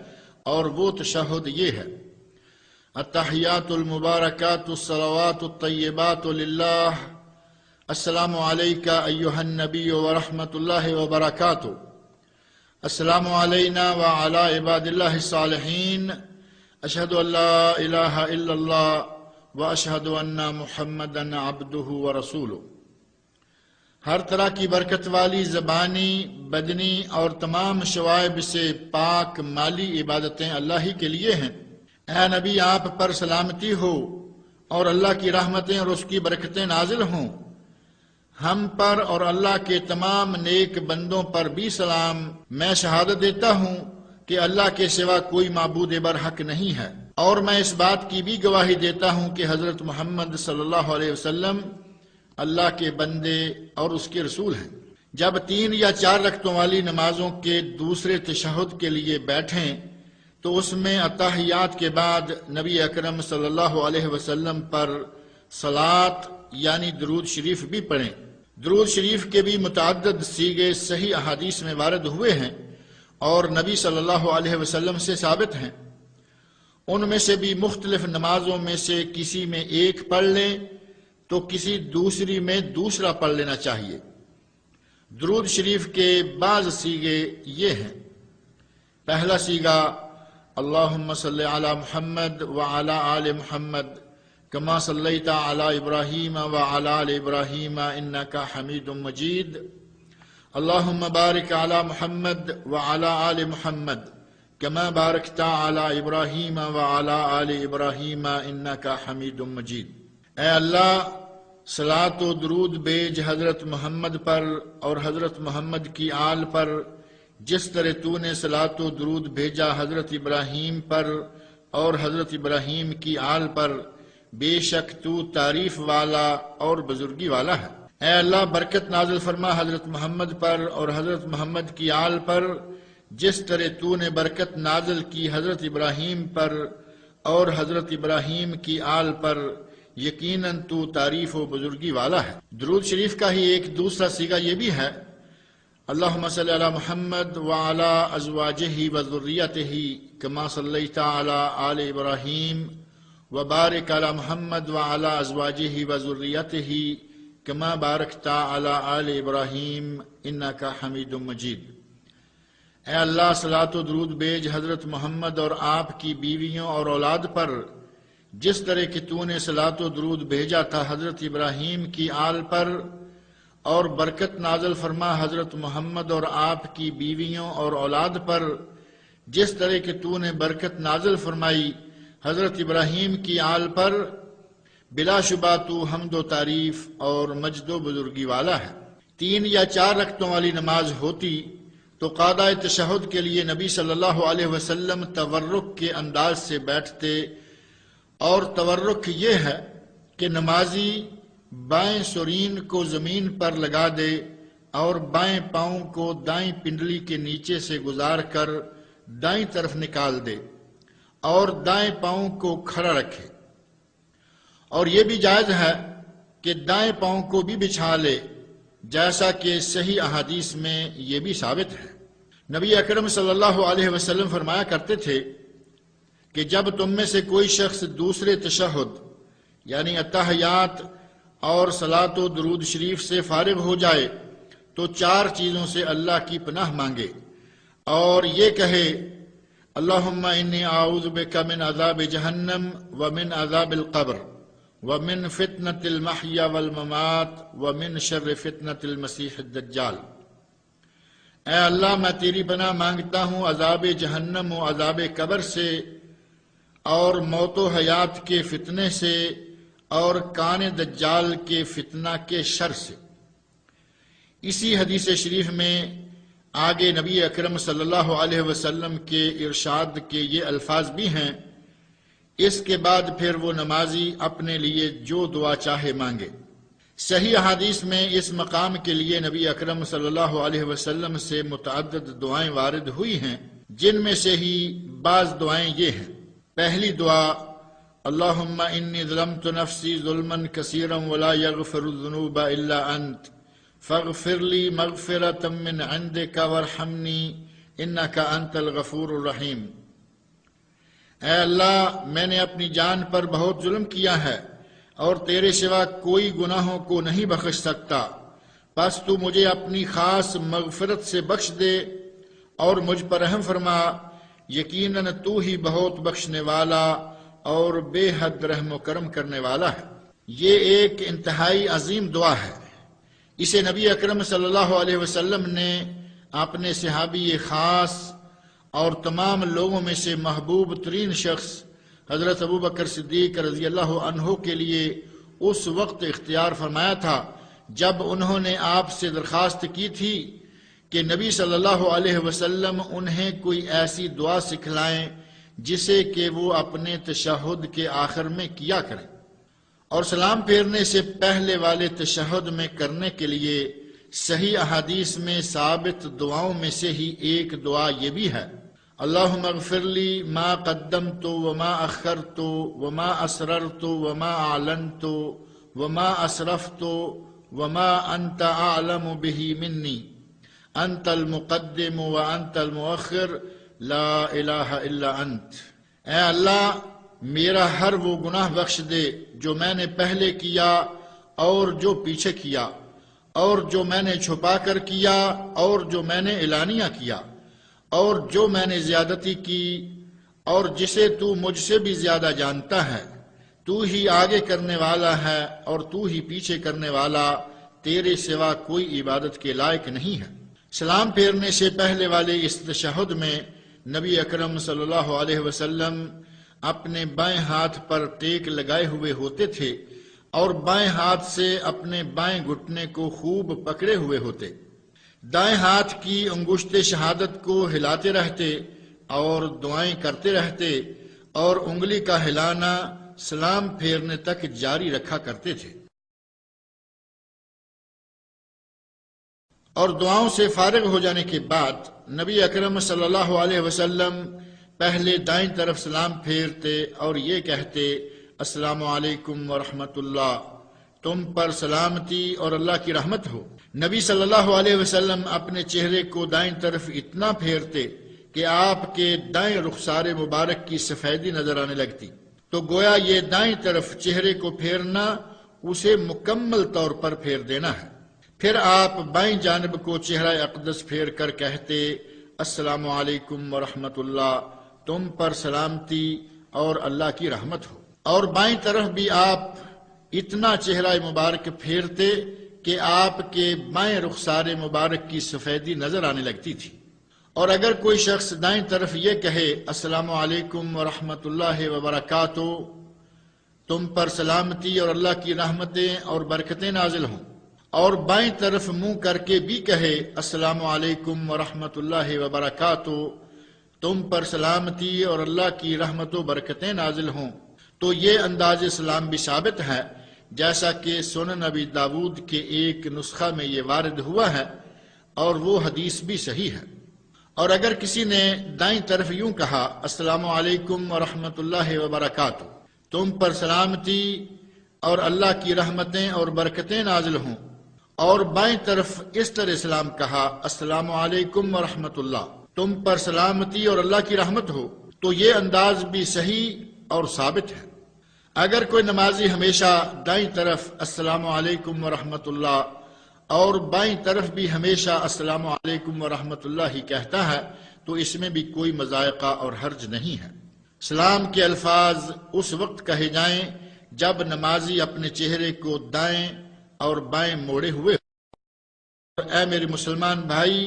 اور وہ تشہد یہ ہے: التحیات المبارکات الصلوات الطیبات للہ، السلام علیک ایہا النبی ورحمۃ اللہ وبرکاتہ، السلام علینا وعلی عباد اللہ الصالحین، اشہد ان لا الہ الا اللہ واشہد ان محمدا عبدہ ورسولہ۔ ہر طرح کی برکت والی زبانی، بدنی اور تمام شوائب سے پاک مالی عبادتیں اللہ ہی کے لیے ہیں۔ اے نبی، آپ پر سلامتی ہو اور اللہ کی رحمتیں اور اس کی برکتیں نازل ہوں۔ ہم پر اور اللہ کے تمام نیک بندوں پر بھی سلام۔ میں شہادت دیتا ہوں کہ اللہ کے سوا کوئی معبود برحق نہیں ہے، اور میں اس بات کی بھی گواہی دیتا ہوں کہ حضرت محمد صلی اللہ علیہ وسلم اللہ کے بندے اور اس کے رسول ہیں۔ جب 3 یا 4 رکعتوں والی نمازوں کے دوسرے تشہد کے لیے بیٹھیں تو اس میں اتحیات کے بعد نبی اکرم صلی اللہ علیہ وسلم پر صلاۃ یعنی درود شریف بھی پڑھیں۔ درود شریف کے بھی متعدد صیغے صحیح احادیث میں وارد ہوئے ہیں اور نبی صلی اللہ علیہ وسلم سے ثابت ہیں۔ ان میں سے بھی مختلف نمازوں میں سے کسی میں ایک پڑھ لیں تو کسی دوسری میں دوسرا پڑھ لینا چاہیے۔ درود شریف کے بعض صیغے یہ ہیں: پہلا صیغہ اللہم صلی علی محمد وعلی آل محمد کما صلیت علی ابراہیم وعلی آل ابراہیم انک حمید مجید، اللہم بارک علی محمد وعلی آل محمد کما بارکت علی ابراہیم وعلی آل ابراہیم انک حمید مجید۔ اے اللہ، صلاۃ و درود بیج حضرت محمد پر اور حضرت محمد کی آل پر، جس طرح تو نے صلاۃ و درود بھیجا حضرت ابراہیم پر اور حضرت ابراہیم کی آل پر، بے شک تو تعریف والا اور بزرگی والا ہے۔ اے اللہ، برکت نازل فرما حضرت محمد پر اور حضرت محمد کی آل پر، جس طرح تو نے برکت نازل کی حضرت ابراہیم پر اور حضرت ابراہیم کی آل پر، یقیناً تو تعریف و بزرگی والا ہے۔ درود شریف کا ہی ایک دوسرا صیغہ یہ بھی ہے: اللہم صلی علی محمد وعلی ازواجہ وذریتہ کما صلیت علی آل ابراہیم وبارک علی محمد وعلی ازواجہ وذریتہ کما بارکت علی آل ابراہیم انک حمید مجید۔ اے اللہ، صلاۃ و درود بیج حضرت محمد اور آپ کی بیویوں اور اولاد پر، جس طرح کہ تو نے صلاۃ و درود بھیجا تھا حضرت ابراہیم کی آل پر، اور برکت نازل فرما حضرت محمد اور آپ کی بیویوں اور اولاد پر، جس طرح کہ تو نے برکت نازل فرمائی حضرت ابراہیم کی آل پر، بلا شبہ تو حمد و تعریف اور مجد و بزرگی والا ہے۔ 3 یا 4 رکعتوں والی نماز ہوتی تو قادہ تشہد کے لیے نبی صلی اللہ علیہ وسلم تورک کے انداز سے بیٹھتے، اور تورک یہ ہے کہ نمازی بائیں سرین کو زمین پر لگا دے اور بائیں پاؤں کو دائیں پنڈلی کے نیچے سے گزار کر دائیں طرف نکال دے اور دائیں پاؤں کو کھڑا رکھے، اور یہ بھی جائز ہے کہ دائیں پاؤں کو بھی بچھا لے، جیسا کہ صحیح احادیث میں یہ بھی ثابت ہے۔ نبی اکرم صلی اللہ علیہ وسلم فرمایا کرتے تھے کہ جب تم میں سے کوئی شخص دوسرے تشہد یعنی اتحیات اور صلاۃ و درود شریف سے فارغ ہو جائے تو 4 چیزوں سے اللہ کی پناہ مانگے اور یہ کہے: اللہم انی اعوذ بک من عذاب جہنم ومن عذاب القبر ومن فتنة المحیا والممات ومن شر فتنة المسیح الدجال۔ اے اللہ، میں تیری پناہ مانگتا ہوں عذاب جہنم و عذاب قبر سے اور موت و حیات کے فتنے سے اور کان دجال کے فتنہ کے شر سے۔ اسی حدیث شریف میں آگے نبی اکرم صلی اللہ علیہ وسلم کے ارشاد کے یہ الفاظ بھی ہیں: اس کے بعد پھر وہ نمازی اپنے لیے جو دعا چاہے مانگے۔ صحیح احادیث میں اس مقام کے لیے نبی اکرم صلی اللہ علیہ وسلم سے متعدد دعائیں وارد ہوئی ہیں، جن میں سے ہی بعض دعائیں یہ ہیں: پہلی دعا اللہم انی ظلمت نفسی ظلما کثیرا ولا یغفر الذنوب الا انت فاغفر لی مغفرۃ من عندک وارحمنی انک انت الغفور الرحیم۔ اے اللہ، میں نے اپنی جان پر بہت ظلم کیا ہے اور تیرے سوا کوئی گناہوں کو نہیں بخش سکتا، پس تو مجھے اپنی خاص مغفرت سے بخش دے اور مجھ پر رحم فرما، یقیناً تو ہی بہت بخشنے والا اور بے حد رحم و کرم کرنے والا ہے۔ یہ ایک انتہائی عظیم دعا ہے۔ اسے نبی اکرم صلی اللہ علیہ وسلم نے اپنے صحابی خاص اور تمام لوگوں میں سے محبوب ترین شخص حضرت ابوبکر صدیق رضی اللہ عنہ کے لیے اس وقت اختیار فرمایا تھا جب انہوں نے آپ سے درخواست کی تھی کہ نبی صلی اللہ علیہ وسلم انہیں کوئی ایسی دعا سکھلائیں جسے کہ وہ اپنے تشہد کے آخر میں کیا کریں، اور سلام پھیرنے سے پہلے والے تشہد میں کرنے کے لیے صحیح احادیث میں ثابت دعاؤں میں سے ہی ایک دعا یہ بھی ہے، اللہم اغفر لی ما قدمت وما اخرت وما اسررت وما اعلنت وما اسرفت وما انت اعلم به منی انت المقدم وانت المؤخر لا الہ الا انت۔ اے اللہ، میرا ہر وہ گناہ بخش دے جو میں نے پہلے کیا اور جو پیچھے کیا، اور جو میں نے چھپا کر کیا اور جو میں نے اعلانیہ کیا، اور جو میں نے زیادتی کی اور جسے تو مجھ سے بھی زیادہ جانتا ہے۔ تو ہی آگے کرنے والا ہے اور تو ہی پیچھے کرنے والا، تیرے سوا کوئی عبادت کے لائق نہیں ہے۔ سلام پھیرنے سے پہلے والے اس تشہد میں نبی اکرم صلی اللہ علیہ وسلم اپنے بائیں ہاتھ پر ٹیک لگائے ہوئے ہوتے تھے اور بائیں ہاتھ سے اپنے بائیں گھٹنے کو خوب پکڑے ہوئے ہوتے، دائیں ہاتھ کی انگشت شہادت کو ہلاتے رہتے اور دعائیں کرتے رہتے، اور انگلی کا ہلانا سلام پھیرنے تک جاری رکھا کرتے تھے، اور دعاؤں سے فارغ ہو جانے کے بعد نبی اکرم صلی اللہ علیہ وسلم پہلے دائیں طرف سلام پھیرتے اور یہ کہتے، السلام علیکم ورحمۃ اللہ، تم پر سلامتی اور اللہ کی رحمت ہو۔ نبی صلی اللہ علیہ وسلم اپنے چہرے کو دائیں طرف اتنا پھیرتے کہ آپ کے دائیں رخسار مبارک کی سفیدی نظر آنے لگتی، تو گویا یہ دائیں طرف چہرے کو پھیرنا اسے مکمل طور پر پھیر دینا ہے۔ پھر آپ بائیں جانب کو چہرہ اقدس پھیر کر کہتے، السلام علیکم ورحمۃ اللہ، تم پر سلامتی اور اللہ کی رحمت ہو، اور بائیں طرف بھی آپ اتنا چہرہ مبارک پھیرتے کہ آپ کے بائیں رخسار مبارک کی سفیدی نظر آنے لگتی تھی۔ اور اگر کوئی شخص دائیں طرف یہ کہے، السلام علیکم ورحمۃ اللہ وبرکاتہ، تم پر سلامتی اور اللہ کی رحمتیں اور برکتیں نازل ہوں، اور بائیں طرف منہ کر کے بھی کہے، السلام علیکم ورحمۃ اللہ وبرکاتہ، تم پر سلامتی اور اللہ کی رحمت و برکتیں نازل ہوں، تو یہ انداز سلام بھی ثابت ہے، جیسا کہ سنن ابی داود کے ایک نسخہ میں یہ وارد ہوا ہے، اور وہ حدیث بھی صحیح ہے۔ اور اگر کسی نے دائیں طرف یوں کہا، السلام علیکم ورحمۃ اللہ وبرکاتہ، تم پر سلامتی اور اللہ کی رحمتیں اور برکتیں نازل ہوں، اور بائیں طرف اس طرح سلام کہا، السلام علیکم ورحمۃ اللہ، تم پر سلامتی اور اللہ کی رحمت ہو، تو یہ انداز بھی صحیح اور ثابت ہے۔ اگر کوئی نمازی ہمیشہ دائیں طرف السلام علیکم ورحمۃ اللہ اور بائیں طرف بھی ہمیشہ السلام علیکم ورحمۃ اللہ ہی کہتا ہے، تو اس میں بھی کوئی مذائقہ اور حرج نہیں ہے۔ سلام کے الفاظ اس وقت کہے جائیں جب نمازی اپنے چہرے کو دائیں اور بائیں موڑے ہوئے ہو۔ اے میرے مسلمان بھائی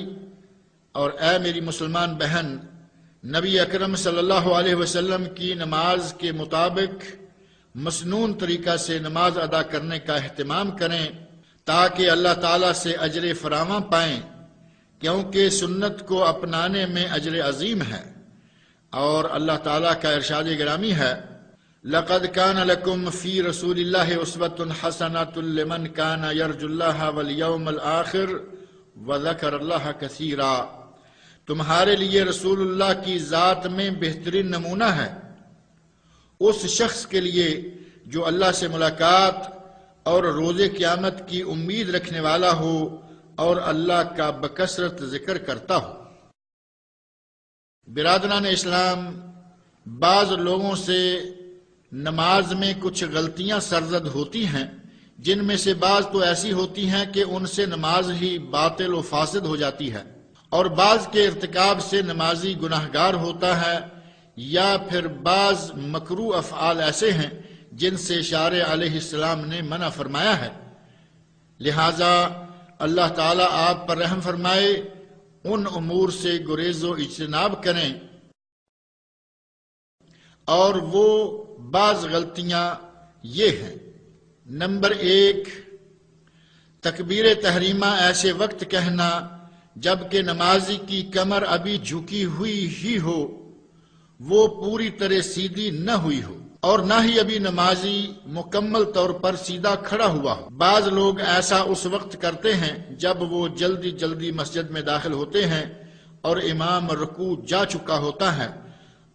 اور اے میری مسلمان بہن، نبی اکرم صلی اللہ علیہ وسلم کی نماز کے مطابق مسنون طریقہ سے نماز ادا کرنے کا اہتمام کریں تاکہ اللہ تعالیٰ سے اجر فراواں پائیں، کیونکہ سنت کو اپنانے میں اجر عظیم ہے، اور اللہ تعالیٰ کا ارشاد گرامی ہے، لَقَدْ كَانَ لَكُمْ فِي رَسُولِ اللَّهِ أُسْوَةٌ حَسَنَةٌ لِمَنْ كَانَ يَرْجُو اللَّهَ وَالْيَوْمَ الْآخِرَ وَذَكَرَ اللَّهَ كَثِيرًا۔ تمہارے لیے رسول اللہ کی ذات میں بہترین نمونہ ہے اس شخص کے لیے جو اللہ سے ملاقات اور روز قیامت کی امید رکھنے والا ہو اور اللہ کا بکثرت ذکر کرتا ہو۔ برادران اسلام، بعض لوگوں سے نماز میں کچھ غلطیاں سرزد ہوتی ہیں، جن میں سے بعض تو ایسی ہوتی ہیں کہ ان سے نماز ہی باطل و فاسد ہو جاتی ہے، اور بعض کے ارتکاب سے نمازی گناہگار ہوتا ہے، یا پھر بعض مکروہ افعال ایسے ہیں جن سے شارع علیہ السلام نے منع فرمایا ہے۔ لہذا اللہ تعالیٰ آپ پر رحم فرمائے، ان امور سے گریز و اجتناب کریں۔ اور وہ بعض غلطیاں یہ ہیں: نمبر 1، تکبیر تحریمہ ایسے وقت کہنا جبکہ نمازی کی کمر ابھی جھکی ہوئی ہی ہو، وہ پوری طرح سیدھی نہ ہوئی ہو، اور نہ ہی ابھی نمازی مکمل طور پر سیدھا کھڑا ہوا ہو۔ بعض لوگ ایسا اس وقت کرتے ہیں جب وہ جلدی جلدی مسجد میں داخل ہوتے ہیں اور امام رکوع جا چکا ہوتا ہے،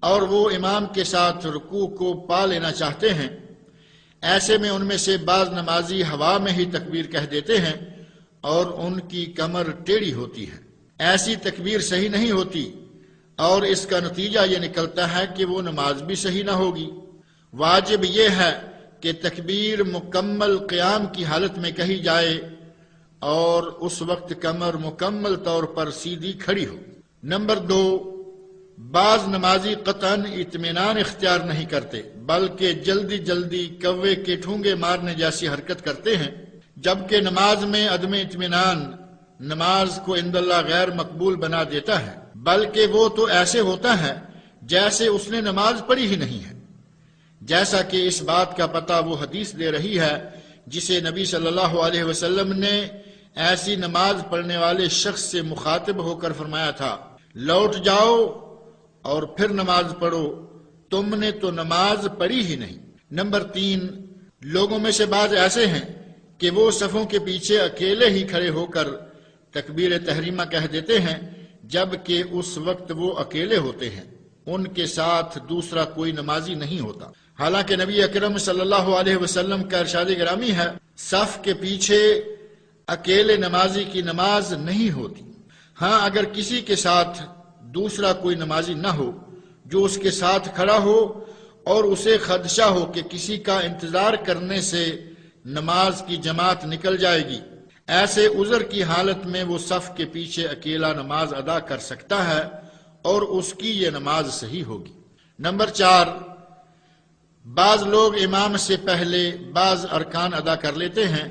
اور وہ امام کے ساتھ رکوع کو پا لینا چاہتے ہیں۔ ایسے میں ان میں سے بعض نمازی ہوا میں ہی تکبیر کہہ دیتے ہیں اور ان کی کمر ٹیڑھی ہوتی ہے۔ ایسی تکبیر صحیح نہیں ہوتی، اور اس کا نتیجہ یہ نکلتا ہے کہ وہ نماز بھی صحیح نہ ہوگی۔ واجب یہ ہے کہ تکبیر مکمل قیام کی حالت میں کہی جائے اور اس وقت کمر مکمل طور پر سیدھی کھڑی ہو۔ نمبر 2، بعض نمازی قطعاً اطمینان اختیار نہیں کرتے، بلکہ جلدی جلدی کوے کے ٹھونگے مارنے جیسی حرکت کرتے ہیں، جبکہ نماز میں عدم اطمینان نماز کو عند اللہ غیر مقبول بنا دیتا ہے، بلکہ وہ تو ایسے ہوتا ہے جیسے اس نے نماز پڑھی ہی نہیں ہے۔ جیسا کہ اس بات کا پتہ وہ حدیث دے رہی ہے جسے نبی صلی اللہ علیہ وسلم نے ایسی نماز پڑھنے والے شخص سے مخاطب ہو کر فرمایا تھا: لوٹ جاؤ اور پھر نماز پڑھو، تم نے تو نماز پڑھی ہی نہیں۔ نمبر 3، لوگوں میں سے بعض ایسے ہیں کہ وہ صفوں کے پیچھے اکیلے ہی کھڑے ہو کر تکبیر تحریمہ کہہ دیتے ہیں، جبکہ اس وقت وہ اکیلے ہوتے ہیں، ان کے ساتھ دوسرا کوئی نمازی نہیں ہوتا۔ حالانکہ نبی اکرم صلی اللہ علیہ وسلم کا ارشاد گرامی ہے: صف کے پیچھے اکیلے نمازی کی نماز نہیں ہوتی۔ ہاں، اگر کسی کے ساتھ دوسرا کوئی نمازی نہ ہو جو اس کے ساتھ کھڑا ہو اور اسے خدشہ ہو کہ کسی کا انتظار کرنے سے نماز کی جماعت نکل جائے گی، ایسے عذر کی حالت میں وہ صف کے پیچھے اکیلا نماز ادا کر سکتا ہے اور اس کی یہ نماز صحیح ہوگی۔ نمبر 4، بعض لوگ امام سے پہلے بعض ارکان ادا کر لیتے ہیں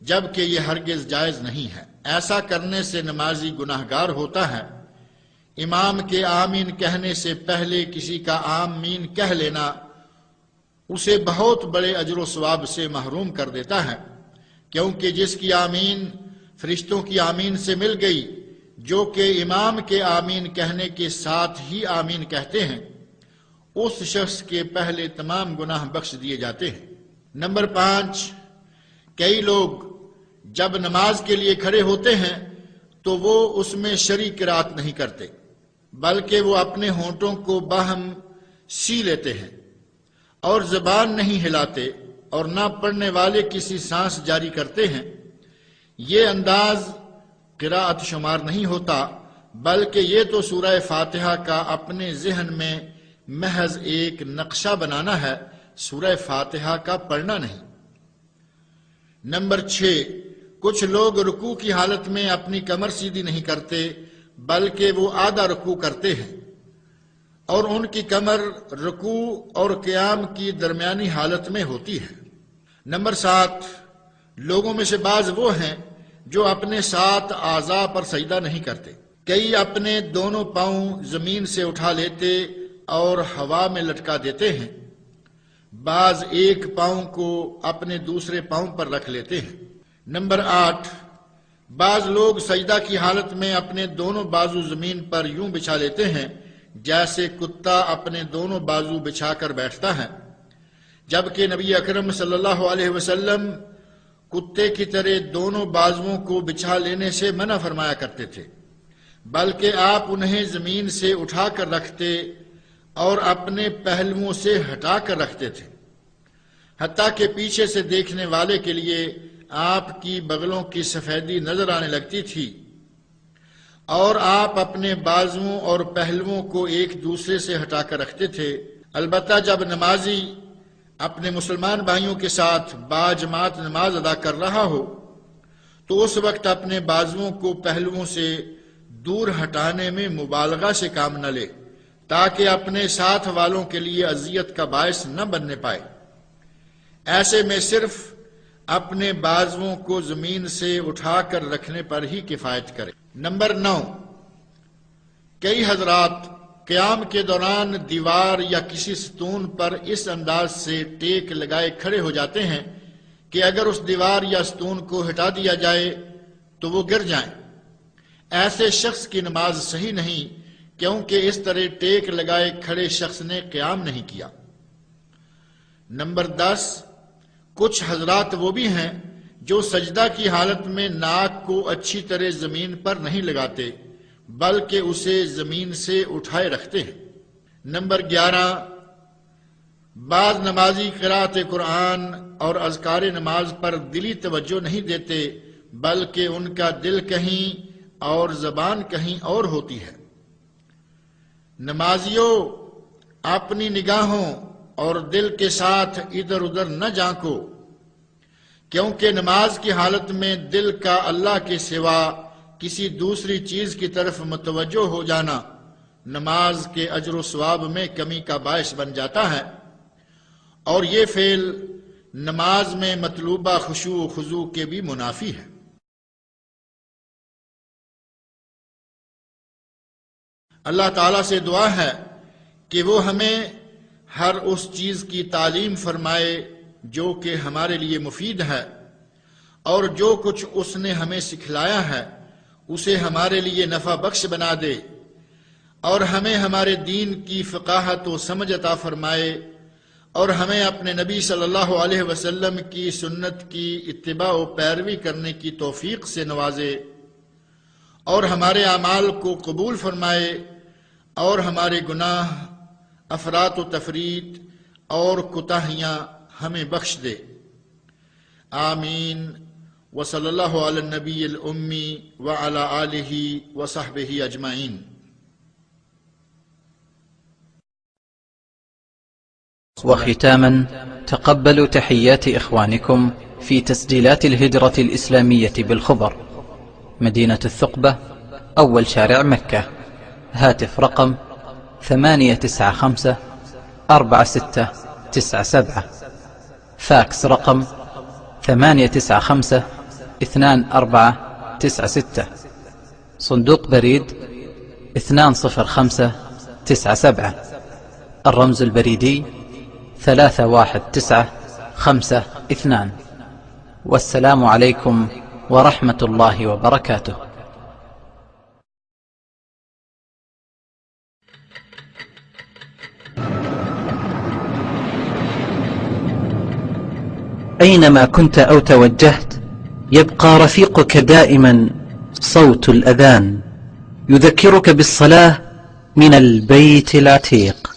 جبکہ یہ ہرگز جائز نہیں ہے۔ ایسا کرنے سے نمازی گناہگار ہوتا ہے۔ امام کے آمین کہنے سے پہلے کسی کا آمین کہہ لینا اسے بہت بڑے اجر و ثواب سے محروم کر دیتا ہے، کیونکہ جس کی آمین فرشتوں کی آمین سے مل گئی، جو کہ امام کے آمین کہنے کے ساتھ ہی آمین کہتے ہیں، اس شخص کے پہلے تمام گناہ بخش دیے جاتے ہیں۔ نمبر 5، کئی لوگ جب نماز کے لیے کھڑے ہوتے ہیں تو وہ اس میں شرعی قرات نہیں کرتے، بلکہ وہ اپنے ہونٹوں کو باہم سی لیتے ہیں اور زبان نہیں ہلاتے اور نہ پڑھنے والے کسی سانس جاری کرتے ہیں۔ یہ انداز قراءت شمار نہیں ہوتا، بلکہ یہ تو سورہ فاتحہ کا اپنے ذہن میں محض ایک نقشہ بنانا ہے، سورہ فاتحہ کا پڑھنا نہیں۔ نمبر 6، کچھ لوگ رکوع کی حالت میں اپنی کمر سیدھی نہیں کرتے، بلکہ وہ آدھا رکوع کرتے ہیں اور ان کی کمر رکوع اور قیام کی درمیانی حالت میں ہوتی ہے۔ نمبر 7، لوگوں میں سے بعض وہ ہیں جو اپنے 7 اعضاء پر سجدہ نہیں کرتے۔ کئی اپنے دونوں پاؤں زمین سے اٹھا لیتے اور ہوا میں لٹکا دیتے ہیں، بعض ایک پاؤں کو اپنے دوسرے پاؤں پر رکھ لیتے ہیں۔ نمبر 8، بعض لوگ سجدہ کی حالت میں اپنے دونوں بازو زمین پر یوں بچھا لیتے ہیں جیسے کتا اپنے دونوں بازو بچھا کر بیٹھتا ہے، جبکہ نبی اکرم صلی اللہ علیہ وسلم کتے کی طرح دونوں بازوؤں کو بچھا لینے سے منع فرمایا کرتے تھے، بلکہ آپ انہیں زمین سے اٹھا کر رکھتے اور اپنے پہلوؤں سے ہٹا کر رکھتے تھے، حتیٰ کہ پیچھے سے دیکھنے والے کے لیے آپ کی بغلوں کی سفیدی نظر آنے لگتی تھی، اور آپ اپنے بازوؤں اور پہلوؤں کو ایک دوسرے سے ہٹا کر رکھتے تھے۔ البتہ جب نمازی اپنے مسلمان بھائیوں کے ساتھ باجماعت نماز ادا کر رہا ہو تو اس وقت اپنے بازوؤں کو پہلوؤں سے دور ہٹانے میں مبالغہ سے کام نہ لے، تاکہ اپنے ساتھ والوں کے لیے اذیت کا باعث نہ بننے پائے۔ ایسے میں صرف اپنے بازوؤں کو زمین سے اٹھا کر رکھنے پر ہی کفایت کرے۔ نمبر 9، کئی حضرات قیام کے دوران دیوار یا کسی ستون پر اس انداز سے ٹیک لگائے کھڑے ہو جاتے ہیں کہ اگر اس دیوار یا ستون کو ہٹا دیا جائے تو وہ گر جائیں۔ ایسے شخص کی نماز صحیح نہیں، کیونکہ اس طرح ٹیک لگائے کھڑے شخص نے قیام نہیں کیا۔ نمبر 10، کچھ حضرات وہ بھی ہیں جو سجدہ کی حالت میں ناک کو اچھی طرح زمین پر نہیں لگاتے بلکہ اسے زمین سے اٹھائے رکھتے ہیں۔ نمبر 11، بعض نمازی قرأت قرآن اور اذکار نماز پر دلی توجہ نہیں دیتے بلکہ ان کا دل کہیں اور زبان کہیں اور ہوتی ہے۔ نمازیوں، اپنی نگاہوں اور دل کے ساتھ ادھر ادھر نہ جھانکو، کیونکہ نماز کی حالت میں دل کا اللہ کے سوا کسی دوسری چیز کی طرف متوجہ ہو جانا نماز کے اجر و ثواب میں کمی کا باعث بن جاتا ہے، اور یہ فعل نماز میں مطلوبہ خشوع و خضوع کے بھی منافی ہے۔ اللہ تعالیٰ سے دعا ہے کہ وہ ہمیں ہر اس چیز کی تعلیم فرمائے جو کہ ہمارے لیے مفید ہے، اور جو کچھ اس نے ہمیں سکھلایا ہے اسے ہمارے لیے نفع بخش بنا دے، اور ہمیں ہمارے دین کی فقاہت و سمجھ عطا فرمائے، اور ہمیں اپنے نبی صلی اللہ علیہ وسلم کی سنت کی اتباع و پیروی کرنے کی توفیق سے نوازے، اور ہمارے اعمال کو قبول فرمائے، اور ہمارے گناہ، افراط و تفریط اور کوتاہیاں ہمیں بخش دے۔ آمین۔ وصلی اللہ علی النبی الامی وعلی آلہ وصحبہ اجمعین۔ وختاما تقبلوا تحيات إخوانكم في تسجيلات الهجرة الإسلامية بالخبر، مدينة الثقبة، أول شارع مكة. هاتف رقم 895-4697. فاكس رقم 895-2496. صندوق بريد 20597. الرمز البريدي 31952. والسلام عليكم ورحمة الله وبركاته. أينما كنت أو توجهت يبقى رفيقك دائما صوت الأذان يذكرك بالصلاة من البيت العتيق.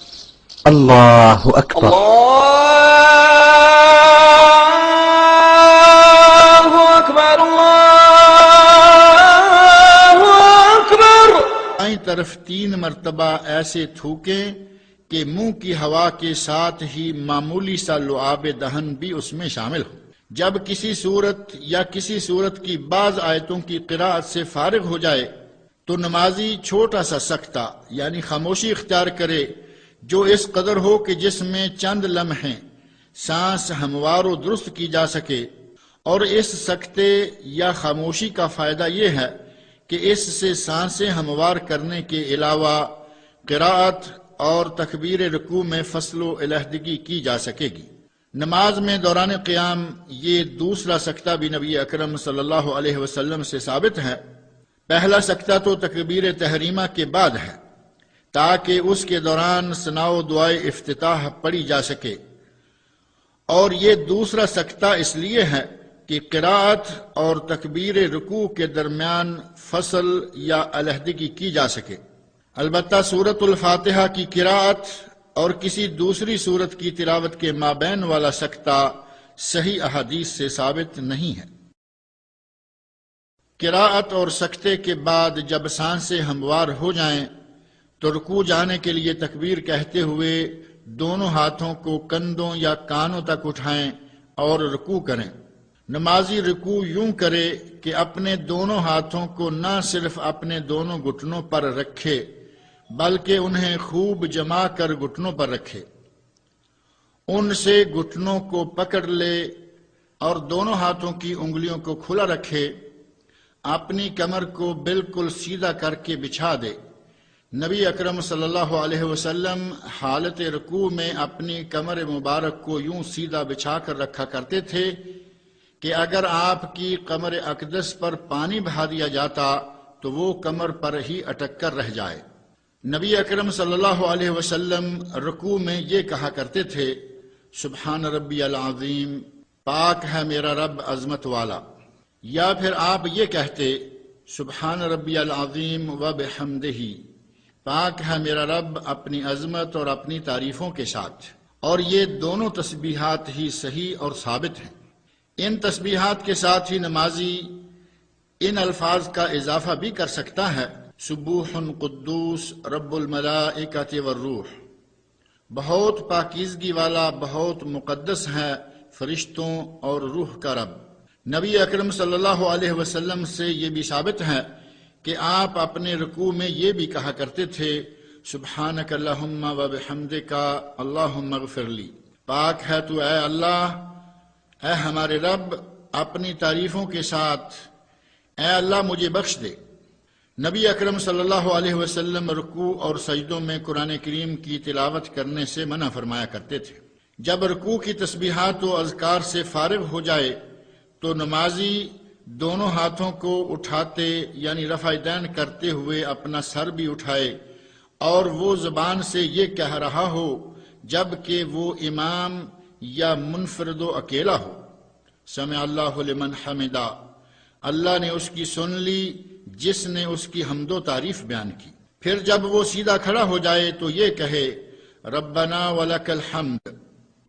الله أكبر. الله أكبر. الله أكبر. دائیں طرف 3 مرتبہ ایسے تھوکیں کہ منہ کی ہوا کے ساتھ ہی معمولی سا لعاب دہن بھی اس میں شامل ہو۔ جب کسی صورت یا کسی صورت کی بعض آیتوں کی قراءت سے فارغ ہو جائے تو نمازی چھوٹا سا سکتہ یعنی خاموشی اختیار کرے جو اس قدر ہو کہ جس میں چند لمحے سانس ہموار و درست کی جا سکے، اور اس سکتے یا خاموشی کا فائدہ یہ ہے کہ اس سے سانسیں ہموار کرنے کے علاوہ قراءت اور تکبیر رکوع میں فصل و علیحدگی کی جا سکے گی۔ نماز میں دوران قیام یہ دوسرا سکتہ بھی نبی اکرم صلی اللہ علیہ وسلم سے ثابت ہے۔ پہلا سکتہ تو تکبیر تحریمہ کے بعد ہے تاکہ اس کے دوران ثناء و دعائے افتتاح پڑھی جا سکے، اور یہ دوسرا سکتہ اس لیے ہے کہ قراءت اور تکبیر رکوع کے درمیان فصل یا علیحدگی کی جا سکے۔ البتہ سورۃ الفاتحہ کی قراءت اور کسی دوسری سورت کی تلاوت کے مابین والا سکتہ صحیح احادیث سے ثابت نہیں ہے۔ قراءت اور سکتے کے بعد جب سانسیں ہموار ہو جائیں تو رکوع جانے کے لیے تکبیر کہتے ہوئے دونوں ہاتھوں کو کندھوں یا کانوں تک اٹھائیں اور رکوع کریں۔ نمازی رکوع یوں کرے کہ اپنے دونوں ہاتھوں کو نہ صرف اپنے دونوں گھٹنوں پر رکھے بلکہ انہیں خوب جما کر گھٹنوں پر رکھے، ان سے گھٹنوں کو پکڑ لے اور دونوں ہاتھوں کی انگلیوں کو کھلا رکھے، اپنی کمر کو بالکل سیدھا کر کے بچھا دے۔ نبی اکرم صلی اللہ علیہ وسلم حالت رکوع میں اپنی کمر مبارک کو یوں سیدھا بچھا کر رکھا کرتے تھے کہ اگر آپ کی کمر اقدس پر پانی بہا دیا جاتا تو وہ کمر پر ہی اٹک کر رہ جائے۔ نبی اکرم صلی اللہ علیہ وسلم رکوع میں یہ کہا کرتے تھے، سبحان ربی العظیم، پاک ہے میرا رب عظمت والا، یا پھر آپ یہ کہتے سبحان ربی العظیم و بحمدہ، پاک ہے میرا رب اپنی عظمت اور اپنی تعریفوں کے ساتھ۔ اور یہ دونوں تسبیحات ہی صحیح اور ثابت ہیں۔ ان تسبیحات کے ساتھ ہی نمازی ان الفاظ کا اضافہ بھی کر سکتا ہے، سبوح قدوس رب الملائکۃ والروح، بہت پاکیزگی والا، بہت مقدس ہے فرشتوں اور روح کا رب۔ نبی اکرم صلی اللہ علیہ وسلم سے یہ بھی ثابت ہے کہ آپ اپنے رکوع میں یہ بھی کہا کرتے تھے، سبحانک اللہم و بحمدک اللہم اغفر لی، پاک ہے تو اے اللہ، اے ہمارے رب اپنی تعریفوں کے ساتھ، اے اللہ مجھے بخش دے۔ نبی اکرم صلی اللہ علیہ وسلم رکوع اور سجدوں میں قرآن کریم کی تلاوت کرنے سے منع فرمایا کرتے تھے۔ جب رکوع کی تسبیحات و اذکار سے فارغ ہو جائے تو نمازی دونوں ہاتھوں کو اٹھاتے یعنی رفع دین کرتے ہوئے اپنا سر بھی اٹھائے اور وہ زبان سے یہ کہہ رہا ہو جب کہ وہ امام یا منفرد و اکیلا ہو، سمع اللہ لمن حمدہ، اللہ نے اس کی سن لی جس نے اس کی حمد و تعریف بیان کی۔ پھر جب وہ سیدھا کھڑا ہو جائے تو یہ کہے ربنا ولک الحمد،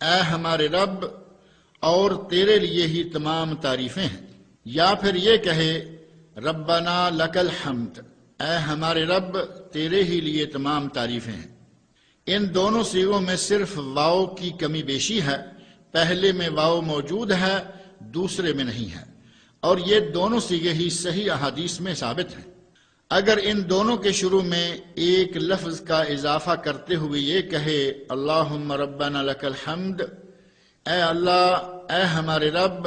اے ہمارے رب اور تیرے لیے ہی تمام تعریفیں ہیں، یا پھر یہ کہے ربنا لک الحمد، اے ہمارے رب تیرے ہی لیے تمام تعریفیں ہیں۔ ان دونوں صیغوں میں صرف واو کی کمی بیشی ہے، پہلے میں واو موجود ہے، دوسرے میں نہیں ہے، اور یہ دونوں صیغے ہی صحیح احادیث میں ثابت ہیں۔ اگر ان دونوں کے شروع میں ایک لفظ کا اضافہ کرتے ہوئے یہ کہے اللہم ربنا لک الحمد، اے اللہ اے ہمارے رب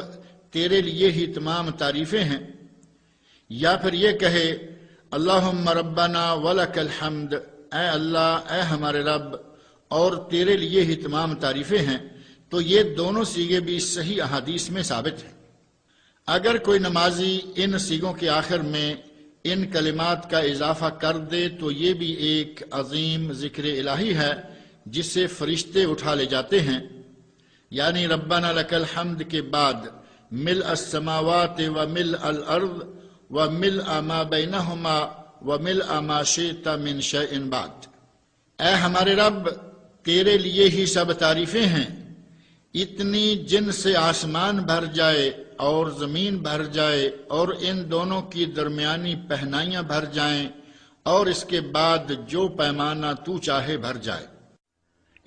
تیرے لیے ہی تمام تعریفیں ہیں، یا پھر یہ کہے اللہم ربنا ولک الحمد، اے اللہ اے ہمارے رب اور تیرے لیے ہی تمام تعریفیں ہیں، تو یہ دونوں صیغے بھی صحیح احادیث میں ثابت ہیں۔ اگر کوئی نمازی ان صیغوں کے آخر میں ان کلمات کا اضافہ کر دے تو یہ بھی ایک عظیم ذکر الہی ہے جسے فرشتے اٹھا لے جاتے ہیں، یعنی ربنا لک الحمد کے بعد ملء السماوات و ملء الارض و ملء ما بینہما و ملء ما شئت من شیء بعد، اے ہمارے رب تیرے لیے ہی سب تعریفیں ہیں، اتنی جن سے آسمان بھر جائے اور زمین بھر جائے اور ان دونوں کی درمیانی پہنائیاں بھر جائیں اور اس کے بعد جو پیمانہ تو چاہے بھر جائے۔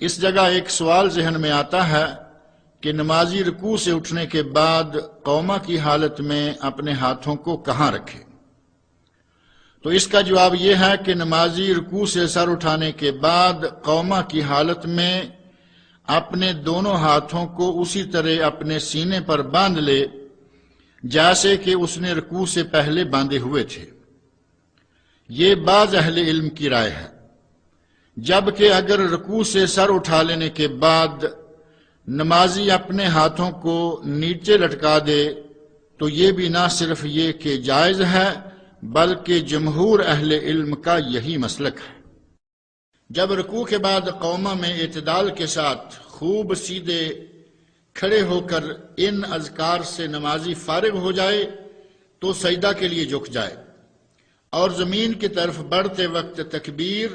اس جگہ ایک سوال ذہن میں آتا ہے کہ نمازی رکوع سے اٹھنے کے بعد قومہ کی حالت میں اپنے ہاتھوں کو کہاں رکھے؟ تو اس کا جواب یہ ہے کہ نمازی رکوع سے سر اٹھانے کے بعد قومہ کی حالت میں اپنے دونوں ہاتھوں کو اسی طرح اپنے سینے پر باندھ لے جیسے کہ اس نے رکوع سے پہلے باندھے ہوئے تھے۔ یہ بعض اہل علم کی رائے ہے، جبکہ اگر رکوع سے سر اٹھا لینے کے بعد نمازی اپنے ہاتھوں کو نیچے لٹکا دے تو یہ بھی نہ صرف یہ کہ جائز ہے بلکہ جمہور اہل علم کا یہی مسلک ہے۔ جب رکوع کے بعد قومہ میں اعتدال کے ساتھ خوب سیدھے کھڑے ہو کر ان اذکار سے نمازی فارغ ہو جائے تو سجدہ کے لیے جھک جائے اور زمین کی طرف بڑھتے وقت تکبیر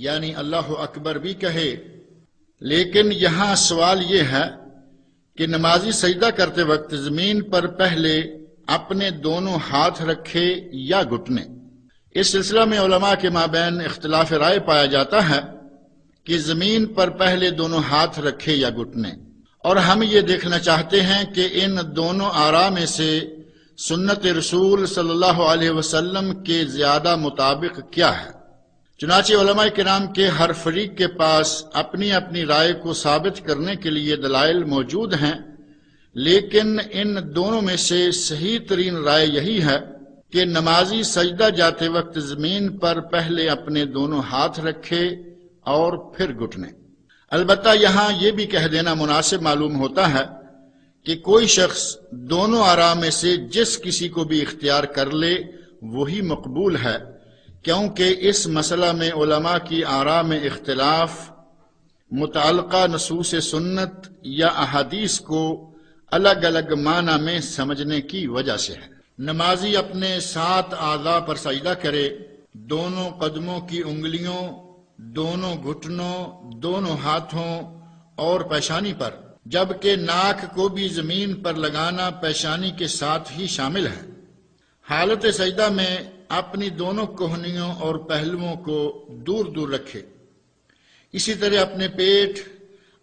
یعنی اللہ اکبر بھی کہے۔ لیکن یہاں سوال یہ ہے کہ نمازی سجدہ کرتے وقت زمین پر پہلے اپنے دونوں ہاتھ رکھے یا گھٹنے۔ اس سلسلہ میں علماء کے مابین اختلاف رائے پایا جاتا ہے کہ زمین پر پہلے دونوں ہاتھ رکھے یا گھٹنے، اور ہم یہ دیکھنا چاہتے ہیں کہ ان دونوں آراء میں سے سنت رسول صلی اللہ علیہ وسلم کے زیادہ مطابق کیا ہے۔ چنانچہ علماء کرام کے ہر فریق کے پاس اپنی اپنی رائے کو ثابت کرنے کے لیے دلائل موجود ہیں، لیکن ان دونوں میں سے صحیح ترین رائے یہی ہے کہ نمازی سجدہ جاتے وقت زمین پر پہلے اپنے دونوں ہاتھ رکھے اور پھر گھٹنے۔ البتہ یہاں یہ بھی کہہ دینا مناسب معلوم ہوتا ہے کہ کوئی شخص دونوں آراء میں سے جس کسی کو بھی اختیار کر لے وہی مقبول ہے، کیونکہ اس مسئلہ میں علماء کی آراء میں اختلاف متعلقہ نصوص سنت یا احادیث کو الگ الگ معنی میں سمجھنے کی وجہ سے ہے۔ نمازی اپنے 7 اعضاء پر سجدہ کرے، دونوں قدموں کی انگلیوں، دونوں گھٹنوں، دونوں ہاتھوں اور پیشانی پر، جبکہ ناک کو بھی زمین پر لگانا پیشانی کے ساتھ ہی شامل ہے۔ حالت سجدہ میں اپنی دونوں کوہنیوں اور پہلوؤں کو دور دور رکھے، اسی طرح اپنے پیٹ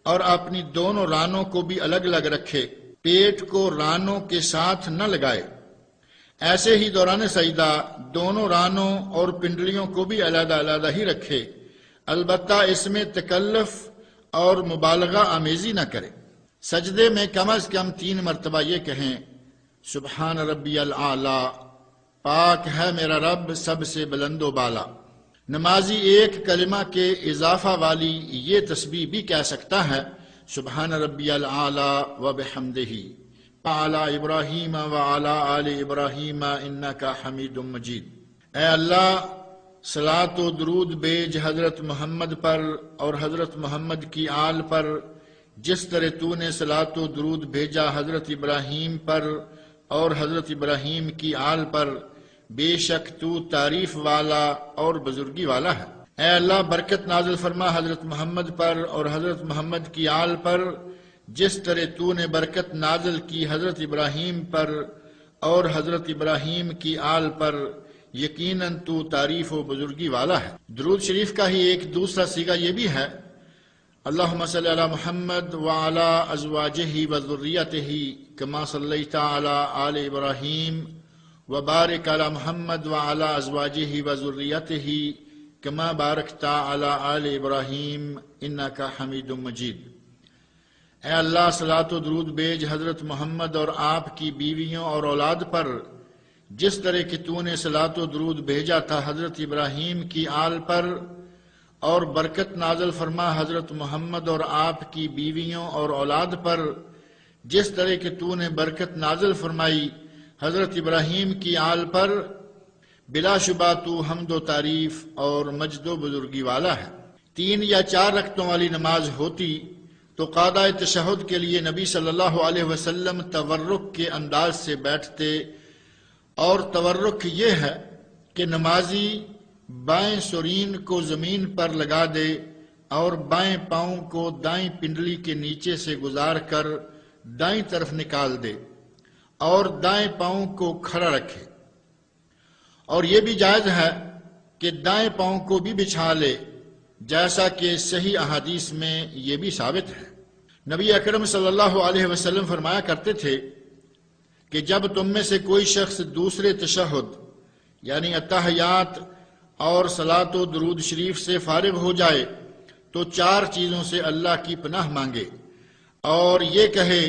اور اپنی دونوں رانوں کو بھی الگ الگ رکھے، پیٹ کو رانوں کے ساتھ نہ لگائے۔ ایسے ہی دوران سجدہ دونوں رانوں اور پنڈلیوں کو بھی علیحدہ علیحدہ ہی رکھے، البتہ اس میں تکلف اور مبالغہ آمیزی نہ کرے۔ سجدے میں کم از کم 3 مرتبہ یہ کہیں، سبحان ربی الاعلی، پاک ہے میرا رب سب سے بلند و بالا۔ نمازی ایک کلمہ کے اضافہ والی یہ تسبیح بھی کہہ سکتا ہے، سبحان ربی الاعلی و بحمدہ، علی ابراہیم وعلی آل ابراہیم انک حمید مجید۔ اے اللہ، صلاۃ و درود بیج حضرت محمد پر اور حضرت محمد کی آل پر، جس طرح تو نے صلاۃ و درود بھیجا حضرت ابراہیم پر اور حضرت ابراہیم کی آل پر، بے شک تو تعریف والا اور بزرگی والا ہے۔ اے اللہ، برکت نازل فرما حضرت محمد پر اور حضرت محمد کی آل پر، جس طرح تو نے برکت نازل کی حضرت ابراہیم پر اور حضرت ابراہیم کی آل پر، یقیناً تو تعریف و بزرگی والا ہے۔ درود شریف کا ہی ایک دوسرا صیغہ یہ بھی ہے، اللہم صلی علی محمد وعلی ازواجہ وذریتہ کما صلیت علی آل ابراہیم وبارک علی محمد وعلی ازواجہ وذریتہ کما بارکت علی آل ابراہیم انک حمید مجید۔ اے اللہ، صلاۃ و درود بیج حضرت محمد اور آپ کی بیویوں اور اولاد پر، جس طرح کہ تو نے صلاۃ و درود بھیجا تھا حضرت ابراہیم کی آل پر، اور برکت نازل فرما حضرت محمد اور آپ کی بیویوں اور اولاد پر، جس طرح کہ تو نے برکت نازل فرمائی حضرت ابراہیم کی آل پر، بلا شبہ تو حمد و تعریف اور مجد و بزرگی والا ہے۔ 3 یا 4 رکعتوں والی نماز ہوتی تو قادہ تشہد کے لیے نبی صلی اللہ علیہ وسلم تورک کے انداز سے بیٹھتے، اور تورک یہ ہے کہ نمازی بائیں سرین کو زمین پر لگا دے اور بائیں پاؤں کو دائیں پنڈلی کے نیچے سے گزار کر دائیں طرف نکال دے اور دائیں پاؤں کو کھڑا رکھے، اور یہ بھی جائز ہے کہ دائیں پاؤں کو بھی بچھا لے، جیسا کہ صحیح احادیث میں یہ بھی ثابت ہے۔ نبی اکرم صلی اللہ علیہ وسلم فرمایا کرتے تھے کہ جب تم میں سے کوئی شخص دوسرے تشہد یعنی اتحیات اور صلاۃ و درود شریف سے فارغ ہو جائے تو 4 چیزوں سے اللہ کی پناہ مانگے اور یہ کہے،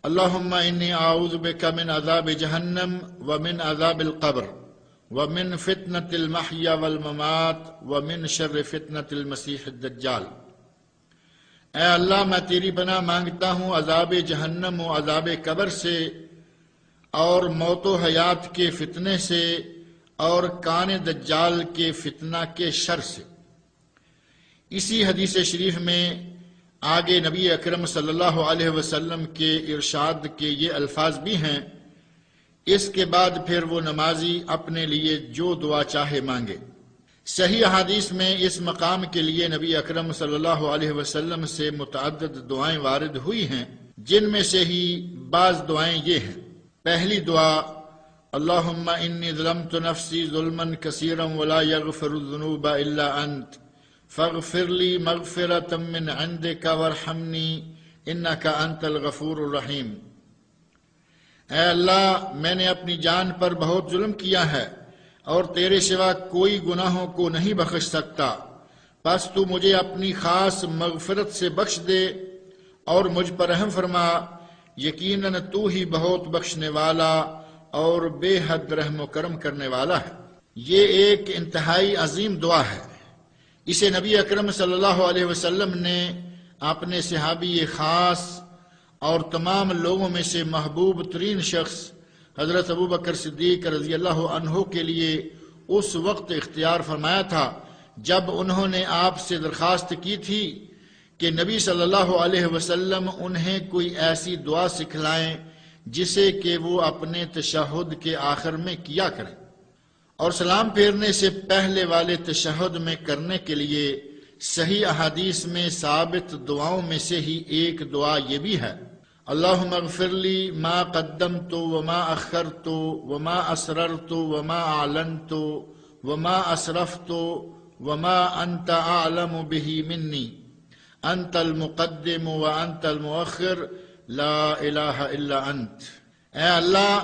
اللہم انی اعوذ بک من عذاب جہنم ومن عذاب القبر ومن فتنة المحیا والممات ومن شر فتنة المسیح الدجال۔ اے اللہ، میں تیری پناہ مانگتا ہوں عذاب جہنم و عذاب قبر سے اور موت و حیات کے فتنے سے اور کان دجال کے فتنہ کے شر سے۔ اسی حدیث شریف میں آگے نبی اکرم صلی اللہ علیہ وسلم کے ارشاد کے یہ الفاظ بھی ہیں، اس کے بعد پھر وہ نمازی اپنے لیے جو دعا چاہے مانگے۔ صحیح احادیث میں اس مقام کے لیے نبی اکرم صلی اللہ علیہ وسلم سے متعدد دعائیں وارد ہوئی ہیں، جن میں سے ہی بعض دعائیں یہ ہیں۔ پہلی دعا، اللہم انی ظلمت نفسی ظلما کثیرا ولا یغفر الذنوب الا انت فاغفر لی مغفرۃ من عندک وارحمنی انک انت الغفور الرحیم۔ اے اللہ، میں نے اپنی جان پر بہت ظلم کیا ہے اور تیرے سوا کوئی گناہوں کو نہیں بخش سکتا، پس تو مجھے اپنی خاص مغفرت سے بخش دے اور مجھ پر رحم فرما، یقیناً تو ہی بہت بخشنے والا اور بے حد رحم و کرم کرنے والا ہے۔ یہ ایک انتہائی عظیم دعا ہے۔ اسے نبی اکرم صلی اللہ علیہ وسلم نے اپنے صحابی خاص اور تمام لوگوں میں سے محبوب ترین شخص حضرت ابوبکر صدیق رضی اللہ عنہ کے لیے اس وقت اختیار فرمایا تھا جب انہوں نے آپ سے درخواست کی تھی کہ نبی صلی اللہ علیہ وسلم انہیں کوئی ایسی دعا سکھلائیں جسے کہ وہ اپنے تشہد کے آخر میں کیا کریں، اور سلام پھیرنے سے پہلے والے تشہد میں کرنے کے لیے صحیح احادیث میں ثابت دعاؤں میں سے ہی ایک دعا یہ بھی ہے، اللہم اغفر لی ما قدمت وما اخرت وما اسررت وما اعلنت وما اسرفت وما انت اعلم به منی انت المقدم وانت المؤخر لا الہ الا انت۔ اے اللہ،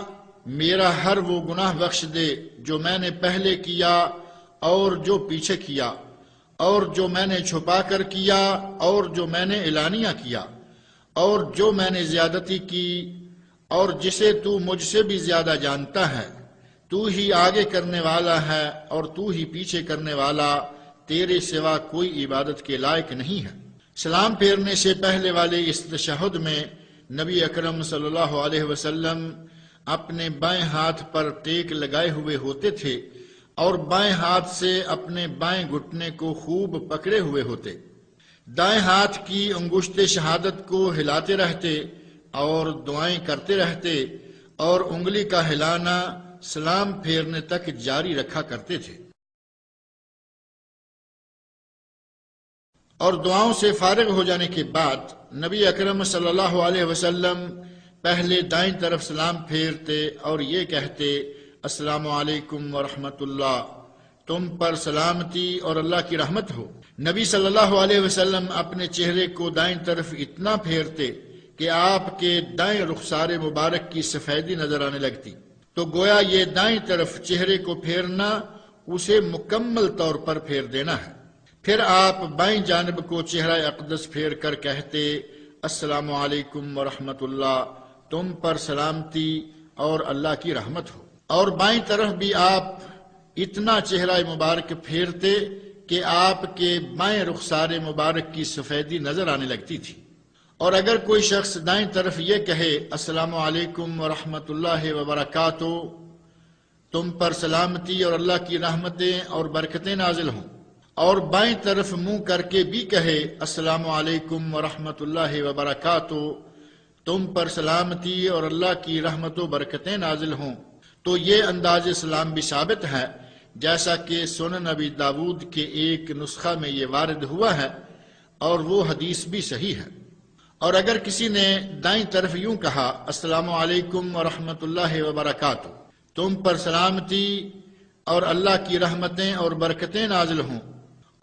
میرا ہر وہ گناہ بخش دے جو میں نے پہلے کیا اور جو پیچھے کیا، اور جو میں نے چھپا کر کیا اور جو میں نے اعلانیہ کیا، اور جو میں نے زیادتی کی اور جسے تو مجھ سے بھی زیادہ جانتا ہے۔ تو ہی آگے کرنے والا ہے اور تو ہی پیچھے کرنے والا، تیرے سوا کوئی عبادت کے لائق نہیں ہے۔ سلام پھیرنے سے پہلے والے اس تشہد میں نبی اکرم صلی اللہ علیہ وسلم اپنے بائیں ہاتھ پر ٹیک لگائے ہوئے ہوتے تھے اور بائیں ہاتھ سے اپنے بائیں گھٹنے کو خوب پکڑے ہوئے ہوتے، دائیں ہاتھ کی انگشت شہادت کو ہلاتے رہتے اور دعائیں کرتے رہتے، اور انگلی کا ہلانا سلام پھیرنے تک جاری رکھا کرتے تھے۔ اور دعاؤں سے فارغ ہو جانے کے بعد نبی اکرم صلی اللہ علیہ وسلم پہلے دائیں طرف سلام پھیرتے اور یہ کہتے، السلام علیکم ورحمۃ اللہ، تم پر سلامتی اور اللہ کی رحمت ہو۔ نبی صلی اللہ علیہ وسلم اپنے چہرے کو دائیں طرف اتنا پھیرتے کہ آپ کے دائیں رخسار مبارک کی سفیدی نظر آنے لگتی، تو گویا یہ دائیں طرف چہرے کو پھیرنا اسے مکمل طور پر پھیر دینا ہے۔ پھر آپ بائیں جانب کو چہرہ اقدس پھیر کر کہتے، السلام علیکم ورحمۃ اللہ، تم پر سلامتی اور اللہ کی رحمت ہو۔ اور بائیں طرف بھی آپ اتنا چہرہ مبارک پھیرتے کہ آپ کے بائیں رخسار مبارک کی سفیدی نظر آنے لگتی تھی۔ اور اگر کوئی شخص دائیں طرف یہ کہے، السلام علیکم ورحمۃ اللہ وبرکاتہ، تم پر سلامتی اور اللہ کی رحمتیں اور برکتیں نازل ہوں، اور بائیں طرف منہ کر کے بھی کہے، السلام علیکم ورحمۃ اللہ وبرکاتہ، تم پر سلامتی اور اللہ کی رحمت و برکتیں نازل ہوں، تو یہ انداز سلام بھی ثابت ہے، جیسا کہ سنن ابی داود کے ایک نسخہ میں یہ وارد ہوا ہے، اور وہ حدیث بھی صحیح ہے۔ اور اگر کسی نے دائیں طرف یوں کہا، السلام علیکم ورحمۃ اللہ وبرکاتہ، تم پر سلامتی اور اللہ کی رحمتیں اور برکتیں نازل ہوں،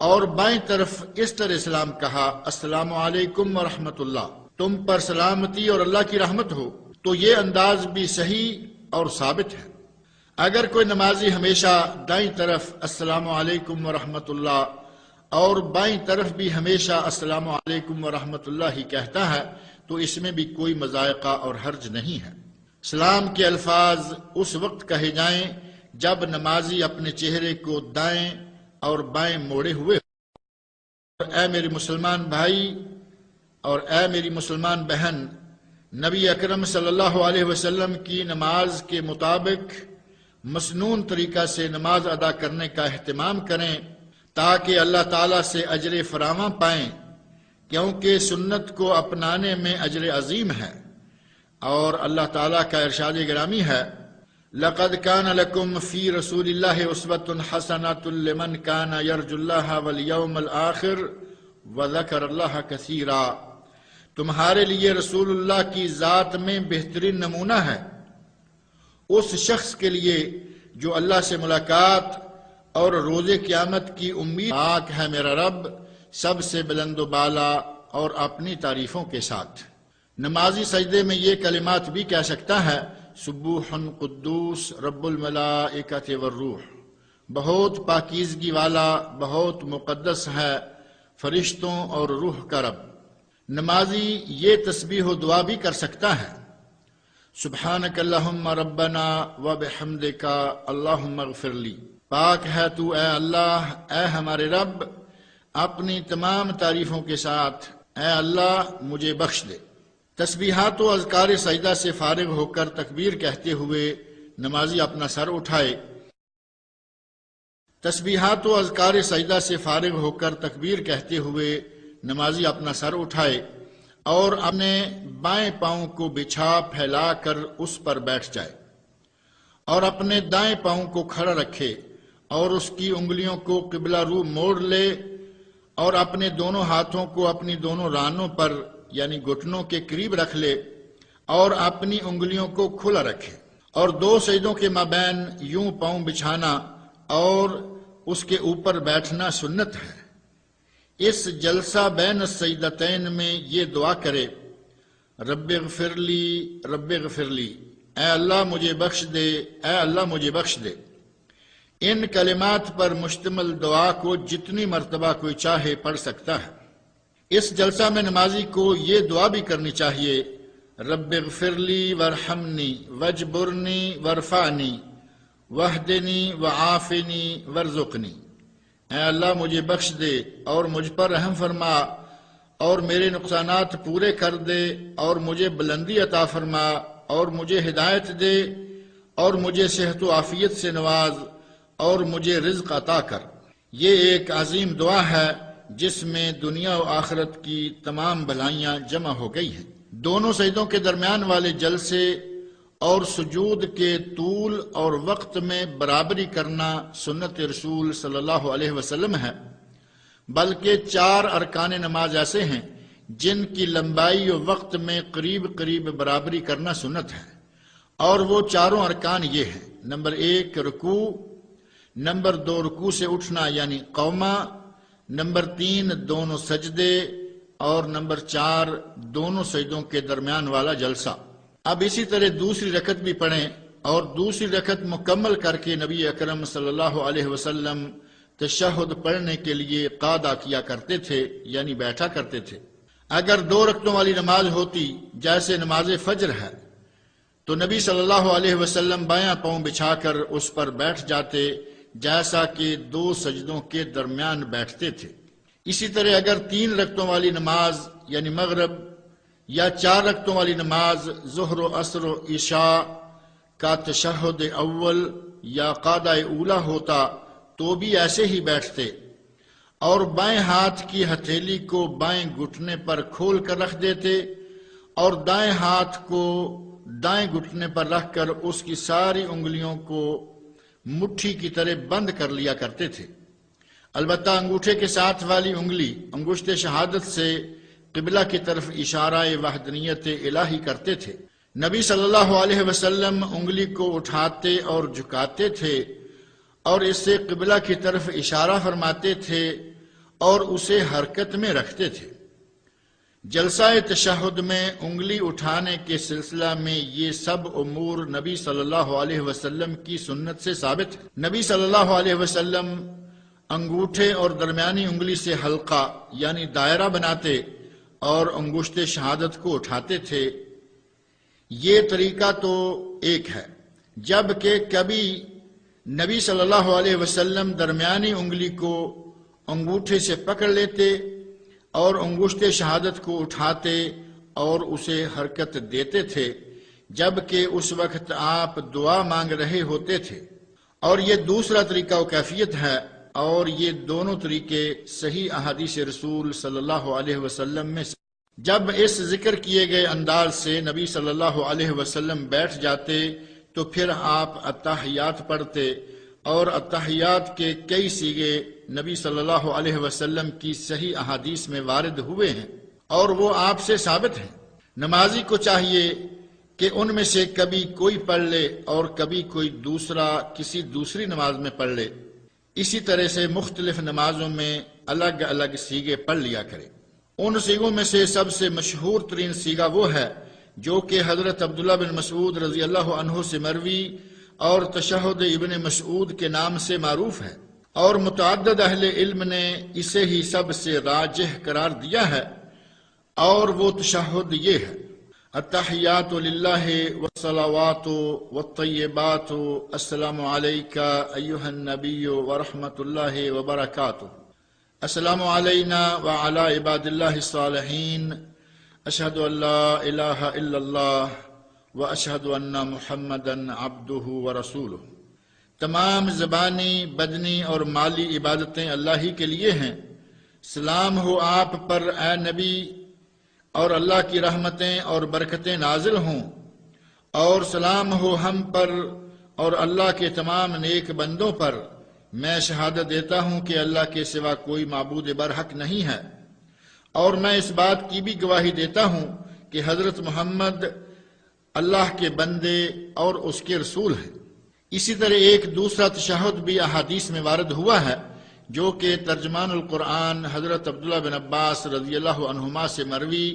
اور بائیں طرف اس طرح سلام کہا، السلام علیکم ورحمۃ اللہ، تم پر سلامتی اور اللہ کی رحمت ہو، تو یہ انداز بھی صحیح اور ثابت ہے۔ اگر کوئی نمازی ہمیشہ دائیں طرف السلام علیکم ورحمۃ اللہ اور بائیں طرف بھی ہمیشہ السلام علیکم ورحمۃ اللہ ہی کہتا ہے تو اس میں بھی کوئی مذائقہ اور حرج نہیں ہے۔ سلام کے الفاظ اس وقت کہے جائیں جب نمازی اپنے چہرے کو دائیں اور بائیں موڑے ہوئے ہو۔ اے میرے مسلمان بھائی اور اے میری مسلمان بہن، نبی اکرم صلی اللہ علیہ وسلم کی نماز کے مطابق مسنون طریقہ سے نماز ادا کرنے کا اہتمام کریں تاکہ اللہ تعالیٰ سے اجر فراواں پائیں، کیونکہ سنت کو اپنانے میں اجر عظیم ہے، اور اللہ تعالیٰ کا ارشاد گرامی ہے لَقَدْ كَانَ لَكُمْ فِي رَسُولِ اللَّهِ أُسْوَةٌ حَسَنَةٌ لِمَنْ كَانَ يَرْجُو اللَّهَ وَالْيَوْمَ الْآخِرَ وَذَكَرَ اللَّهَ كَثِيرًا۔ تمہارے لیے رسول اللہ کی ذات میں بہترین نمونہ ہے اس شخص کے لیے جو اللہ سے ملاقات اور روز قیامت کی امید، پاک ہے میرا رب سب سے بلند و بالا اور اپنی تعریفوں کے ساتھ۔ نمازی سجدے میں یہ کلمات بھی کہہ سکتا ہے سبوح قدوس رب الملائکۃ والروح، بہت پاکیزگی والا، بہت مقدس ہے فرشتوں اور روح کا رب۔ نمازی یہ تسبیح و دعا بھی کر سکتا ہے سبحانک اللہم ربنا وبحمدک اللہم اغفر لی، پاک ہے تو اے اللہ، اے ہمارے رب اپنی تمام تعریفوں کے ساتھ، اے اللہ مجھے بخش دے۔ تسبیحات و اذکار سجدہ سے فارغ ہو کر تکبیر کہتے ہوئے نمازی اپنا سر اٹھائے۔ تسبیحات و اذکار سجدہ سے فارغ ہو کر تکبیر کہتے ہوئے نمازی اپنا سر اٹھائے اور اپنے بائیں پاؤں کو بچھا پھیلا کر اس پر بیٹھ جائے، اور اپنے دائیں پاؤں کو کھڑا رکھے اور اس کی انگلیوں کو قبلہ رو موڑ لے، اور اپنے دونوں ہاتھوں کو اپنی دونوں رانوں پر یعنی گھٹنوں کے قریب رکھ لے اور اپنی انگلیوں کو کھلا رکھے، اور دو سجدوں کے مابین یوں پاؤں بچھانا اور اس کے اوپر بیٹھنا سنت ہے۔ اس جلسہ بین السجدتین میں یہ دعا کرے رب اغفر لی رب اغفر لی، اے اللہ مجھے بخش دے، اے اللہ مجھے بخش دے۔ ان کلمات پر مشتمل دعا کو جتنی مرتبہ کوئی چاہے پڑھ سکتا ہے۔ اس جلسہ میں نمازی کو یہ دعا بھی کرنی چاہیے رب اغفر لی وارحمنی واجبرنی وارفعنی واہدنی وعافنی وارزقنی، اے اللہ مجھے بخش دے اور مجھ پر رحم فرما اور میرے نقصانات پورے کر دے اور مجھے بلندی عطا فرما اور مجھے ہدایت دے اور مجھے صحت و عافیت سے نواز اور مجھے رزق عطا کر۔ یہ ایک عظیم دعا ہے جس میں دنیا و آخرت کی تمام بھلائیاں جمع ہو گئی ہیں۔ دونوں سجدوں کے درمیان والے جلسے اور سجود کے طول اور وقت میں برابری کرنا سنت رسول صلی اللہ علیہ وسلم ہے، بلکہ 4 ارکان نماز ایسے ہیں جن کی لمبائی و وقت میں قریب قریب برابری کرنا سنت ہے، اور وہ 4 ارکان یہ ہیں: نمبر 1 رکوع، نمبر 2 رکوع سے اٹھنا یعنی قومہ، نمبر 3 دونوں سجدے، اور نمبر 4 دونوں سجدوں کے درمیان والا جلسہ۔ اب اسی طرح دوسری رکعت بھی پڑھیں، اور دوسری رکعت مکمل کر کے نبی اکرم صلی اللہ علیہ وسلم تشہد پڑھنے کے لیے قعدہ کیا کرتے تھے یعنی بیٹھا کرتے تھے۔ اگر 2 رکعتوں والی نماز ہوتی جیسے نماز فجر ہے تو نبی صلی اللہ علیہ وسلم بایاں پاؤں بچھا کر اس پر بیٹھ جاتے جیسا کہ 2 سجدوں کے درمیان بیٹھتے تھے۔ اسی طرح اگر 3 رکعتوں والی نماز یعنی مغرب یا 4 رکعتوں والی نماز ظہر و عصر و عشاء کا تشہد اول یا قعدہ اولا ہوتا تو بھی ایسے ہی بیٹھتے، اور بائیں ہاتھ کی ہتھیلی کو بائیں گھٹنے پر کھول کر رکھ دیتے اور دائیں ہاتھ کو دائیں گھٹنے پر رکھ کر اس کی ساری انگلیوں کو مٹھی کی طرح بند کر لیا کرتے تھے۔ البتہ انگوٹھے کے ساتھ والی انگلی انگشت شہادت سے قبلہ کی طرف اشارہ وحدانیت الہی کرتے تھے۔ نبی صلی اللہ علیہ وسلم انگلی کو اٹھاتے اور جھکاتے تھے اور اس سے قبلہ کی طرف اشارہ فرماتے تھے اور اسے حرکت میں رکھتے تھے۔ جلسہ تشہد میں انگلی اٹھانے کے سلسلہ میں یہ سب امور نبی صلی اللہ علیہ وسلم کی سنت سے ثابت ہے۔ نبی صلی اللہ علیہ وسلم انگوٹھے اور درمیانی انگلی سے حلقہ یعنی دائرہ بناتے اور انگشت شہادت کو اٹھاتے تھے۔ یہ طریقہ تو ایک ہے، جبکہ کبھی نبی صلی اللہ علیہ وسلم درمیانی انگلی کو انگوٹھے سے پکڑ لیتے اور انگشت شہادت کو اٹھاتے اور اسے حرکت دیتے تھے، جبکہ اس وقت آپ دعا مانگ رہے ہوتے تھے۔ اور یہ دوسرا طریقہ و کیفیت ہے اور یہ دونوں طریقے صحیح احادیث رسول صلی اللہ علیہ وسلم میں سے۔ جب اس ذکر کیے گئے انداز سے نبی صلی اللہ علیہ وسلم بیٹھ جاتے تو پھر آپ التحیات پڑھتے، اور التحیات کے کئی صیغے نبی صلی اللہ علیہ وسلم کی صحیح احادیث میں وارد ہوئے ہیں اور وہ آپ سے ثابت ہیں۔ نمازی کو چاہیے کہ ان میں سے کبھی کوئی پڑھ لے اور کبھی کوئی دوسرا کسی دوسری نماز میں پڑھ لے، اسی طرح سے مختلف نمازوں میں الگ الگ صیغے پڑھ لیا کرے۔ ان صیغوں میں سے سب سے مشہور ترین صیغہ وہ ہے جو کہ حضرت عبداللہ بن مسعود رضی اللہ عنہ سے مروی اور تشہد ابن مسعود کے نام سے معروف ہے، اور متعدد اہل علم نے اسے ہی سب سے راجح قرار دیا ہے، اور وہ تشہد یہ ہے: التحیات للہ والصلوات والطیبات السلام علیکہ ایہا النبی ورحمۃ اللہ وبرکاتہ، السلام علینا وعلی عباد اللہ الصالحین، اشہد ان لا الہ الا اللہ واشہد ان محمدا عبدہ ورسولہ۔ تمام زبانی، بدنی اور مالی عبادتیں اللہ ہی کے لیے ہیں۔ سلام ہو آپ پر اے نبی، اور اللہ کی رحمتیں اور برکتیں نازل ہوں، اور سلام ہو ہم پر اور اللہ کے تمام نیک بندوں پر۔ میں شہادت دیتا ہوں کہ اللہ کے سوا کوئی معبود برحق نہیں ہے، اور میں اس بات کی بھی گواہی دیتا ہوں کہ حضرت محمد اللہ کے بندے اور اس کے رسول ہیں۔ اسی طرح ایک دوسرا تشہد بھی احادیث میں وارد ہوا ہے جو کہ ترجمان القرآن حضرت عبداللہ بن عباس رضی اللہ عنہما سے مروی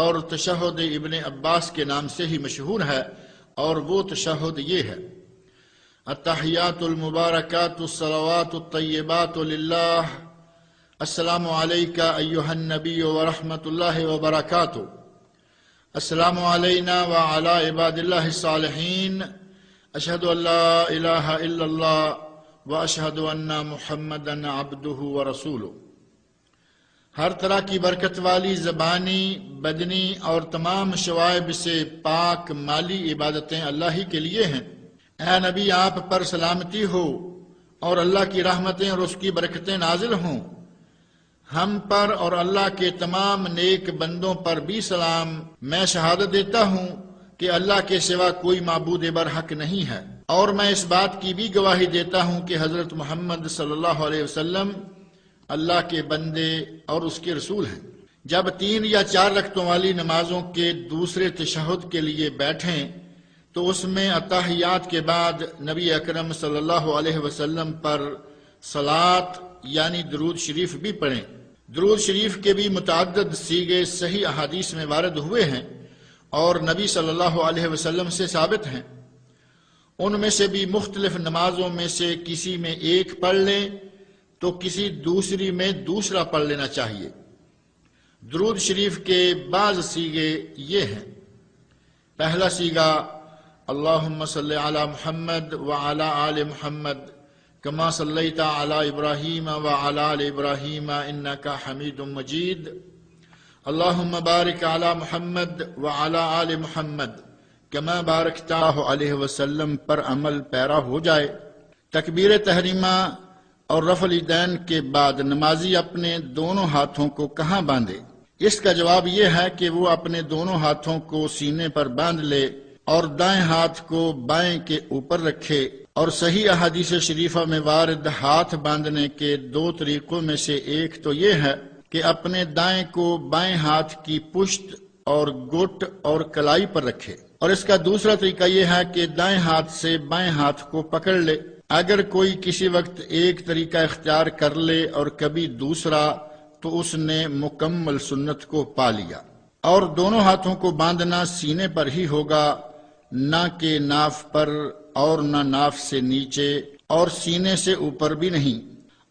اور تشہد ابن عباس کے نام سے ہی مشہور ہے، اور وہ تشہد یہ ہے: التحیات المبارکات الصلوات الطیبات للہ، السلام علیکہ ایہا النبی ورحمۃ اللہ وبرکاتہ، السلام علینا وعلی عباد اللہ الصالحین، اشہد ان لا الہ الا اللہ واشہد ان محمدا عبدہ ورسولہ۔ ہر طرح کی برکت والی زبانی، بدنی اور تمام شوائب سے پاک مالی عبادتیں اللہ ہی کے لیے ہیں۔ اے نبی، آپ پر سلامتی ہو اور اللہ کی رحمتیں اور اس کی برکتیں نازل ہوں۔ ہم پر اور اللہ کے تمام نیک بندوں پر بھی سلام۔ میں شہادت دیتا ہوں کہ اللہ کے سوا کوئی معبود برحق نہیں ہے، اور میں اس بات کی بھی گواہی دیتا ہوں کہ حضرت محمد صلی اللہ علیہ وسلم اللہ کے بندے اور اس کے رسول ہیں۔ جب 3 یا 4 رکعتوں والی نمازوں کے دوسرے تشہد کے لیے بیٹھیں تو اس میں التحیات کے بعد نبی اکرم صلی اللہ علیہ وسلم پر صلاۃ یعنی درود شریف بھی پڑھیں۔ درود شریف کے بھی متعدد صیغے صحیح احادیث میں وارد ہوئے ہیں اور نبی صلی اللہ علیہ وسلم سے ثابت ہیں۔ ان میں سے بھی مختلف نمازوں میں سے کسی میں ایک پڑھ لیں تو کسی دوسری میں دوسرا پڑھ لینا چاہیے۔ درود شریف کے بعض صیغے یہ ہیں: پہلا صیغہ اللہم صلی علی محمد وعلی آل محمد کما صلیت علی ابراہیم وعلی آل ابراہیم انکا حمید مجید، اللہم بارک علی محمد وعلی آل محمد کما بارکت علیہ وسلم پر عمل پیرا ہو جائے۔ تکبیر تحریمہ اور رفع الیدین کے بعد نمازی اپنے دونوں ہاتھوں کو کہاں باندھے؟ اس کا جواب یہ ہے کہ وہ اپنے دونوں ہاتھوں کو سینے پر باندھ لے اور دائیں ہاتھ کو بائیں کے اوپر رکھے، اور صحیح احادیث شریفہ میں وارد ہاتھ باندھنے کے 2 طریقوں میں سے ایک تو یہ ہے کہ اپنے دائیں کو بائیں ہاتھ کی پشت اور گٹ اور کلائی پر رکھے، اور اس کا دوسرا طریقہ یہ ہے کہ دائیں ہاتھ سے بائیں ہاتھ کو پکڑ لے۔ اگر کوئی کسی وقت ایک طریقہ اختیار کر لے اور کبھی دوسرا تو اس نے مکمل سنت کو پا لیا، اور دونوں ہاتھوں کو باندھنا سینے پر ہی ہوگا، نہ کہ ناف پر اور نہ ناف سے نیچے اور سینے سے اوپر بھی نہیں۔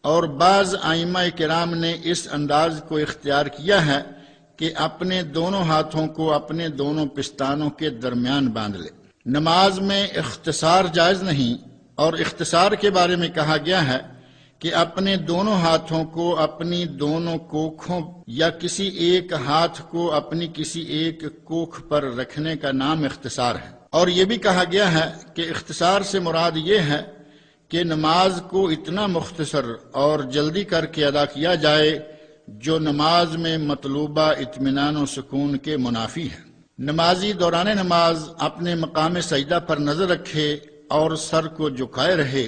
اور بعض ائمہ کرام نے اس انداز کو اختیار کیا ہے کہ اپنے دونوں ہاتھوں کو اپنے دونوں پستانوں کے درمیان باندھ لے۔ نماز میں اختصار جائز نہیں، اور اختصار کے بارے میں کہا گیا ہے کہ اپنے دونوں ہاتھوں کو اپنی دونوں کوکھوں یا کسی ایک ہاتھ کو اپنی کسی ایک کوکھ پر رکھنے کا نام اختصار ہے۔ اور یہ بھی کہا گیا ہے کہ اختصار سے مراد یہ ہے کہ نماز کو اتنا مختصر اور جلدی کر کے ادا کیا جائے جو نماز میں مطلوبہ اطمینان و سکون کے منافی ہے۔ نمازی دوران نماز اپنے مقام سجدہ پر نظر رکھے اور سر کو جھکائے رہے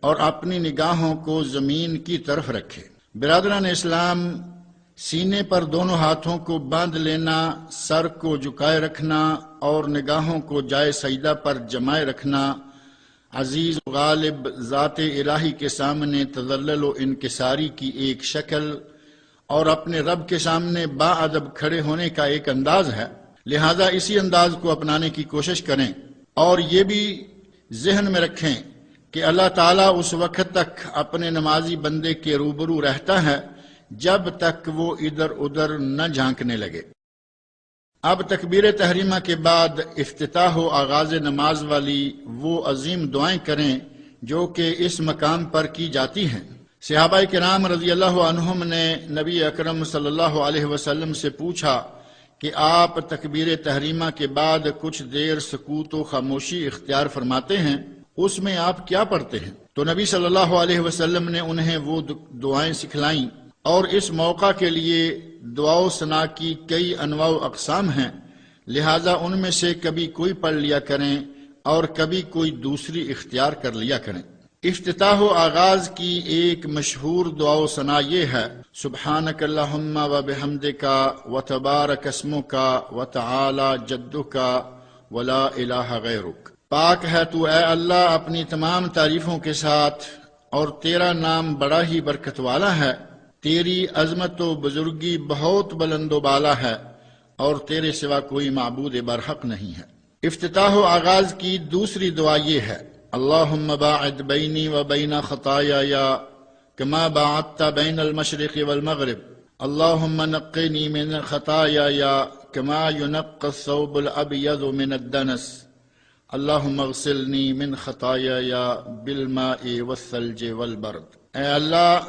اور اپنی نگاہوں کو زمین کی طرف رکھے۔ برادران اسلام، سینے پر دونوں ہاتھوں کو باندھ لینا، سر کو جھکائے رکھنا اور نگاہوں کو جائے سجدہ پر جمائے رکھنا عزیز و غالب ذات الہی کے سامنے تذلل و انکساری کی ایک شکل اور اپنے رب کے سامنے با ادب کھڑے ہونے کا ایک انداز ہے۔ لہذا اسی انداز کو اپنانے کی کوشش کریں اور یہ بھی ذہن میں رکھیں کہ اللہ تعالیٰ اس وقت تک اپنے نمازی بندے کے روبرو رہتا ہے جب تک وہ ادھر ادھر نہ جھانکنے لگے۔ اب تکبیر تحریمہ کے بعد افتتاح و آغاز نماز والی وہ عظیم دعائیں کریں جو کہ اس مقام پر کی جاتی ہیں۔ صحابہ کرام رضی اللہ عنہم نے نبی اکرم صلی اللہ علیہ وسلم سے پوچھا کہ آپ تکبیر تحریمہ کے بعد کچھ دیر سکوت و خاموشی اختیار فرماتے ہیں، اس میں آپ کیا پڑھتے ہیں؟ تو نبی صلی اللہ علیہ وسلم نے انہیں وہ دعائیں سکھلائیں، اور اس موقع کے لیے دعا و ثنا کی کئی انواع و اقسام ہیں، لہذا ان میں سے کبھی کوئی پڑھ لیا کریں اور کبھی کوئی دوسری اختیار کر لیا کریں۔ افتتاح و آغاز کی ایک مشہور دعا و ثنا یہ ہے: سبحانک اللہم و بحمدک و تبارک اسمک و تعالی جدک و لا الہ غیرک۔ پاک ہے تو اے اللہ اپنی تمام تعریفوں کے ساتھ، اور تیرا نام بڑا ہی برکت والا ہے، تیری عظمت و بزرگی بہت بلند و بالا ہے، اور تیرے سوا کوئی معبود برحق نہیں ہے۔ افتتاح و آغاز کی دوسری دعا یہ ہے: اللہم باعد بینی و بین خطایای کما باعدت بین المشرق والمغرب، اللہم نقنی من خطایای کما ینقی الثوب الابیض من الدنس، اللہم اغسلنی من خطایای بالماء والثلج والبرد۔ اے اللہ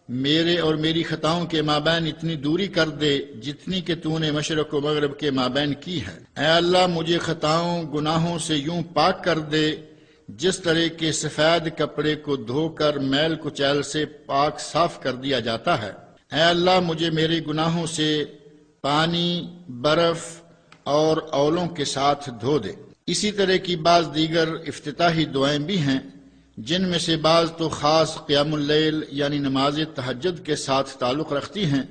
میرے اور میری خطاؤں کے مابین اتنی دوری کر دے جتنی کہ تو نے مشرق و مغرب کے مابین کی ہے۔ اے اللہ مجھے خطاؤں گناہوں سے یوں پاک کر دے جس طرح کے سفید کپڑے کو دھو کر میل کچیل سے پاک صاف کر دیا جاتا ہے۔ اے اللہ مجھے میرے گناہوں سے پانی، برف اور اولوں کے ساتھ دھو دے۔ اسی طرح کی بعض دیگر افتتاحی دعائیں بھی ہیں جن میں سے بعض تو خاص قیام اللیل یعنی نماز تہجد کے ساتھ تعلق رکھتی ہیں،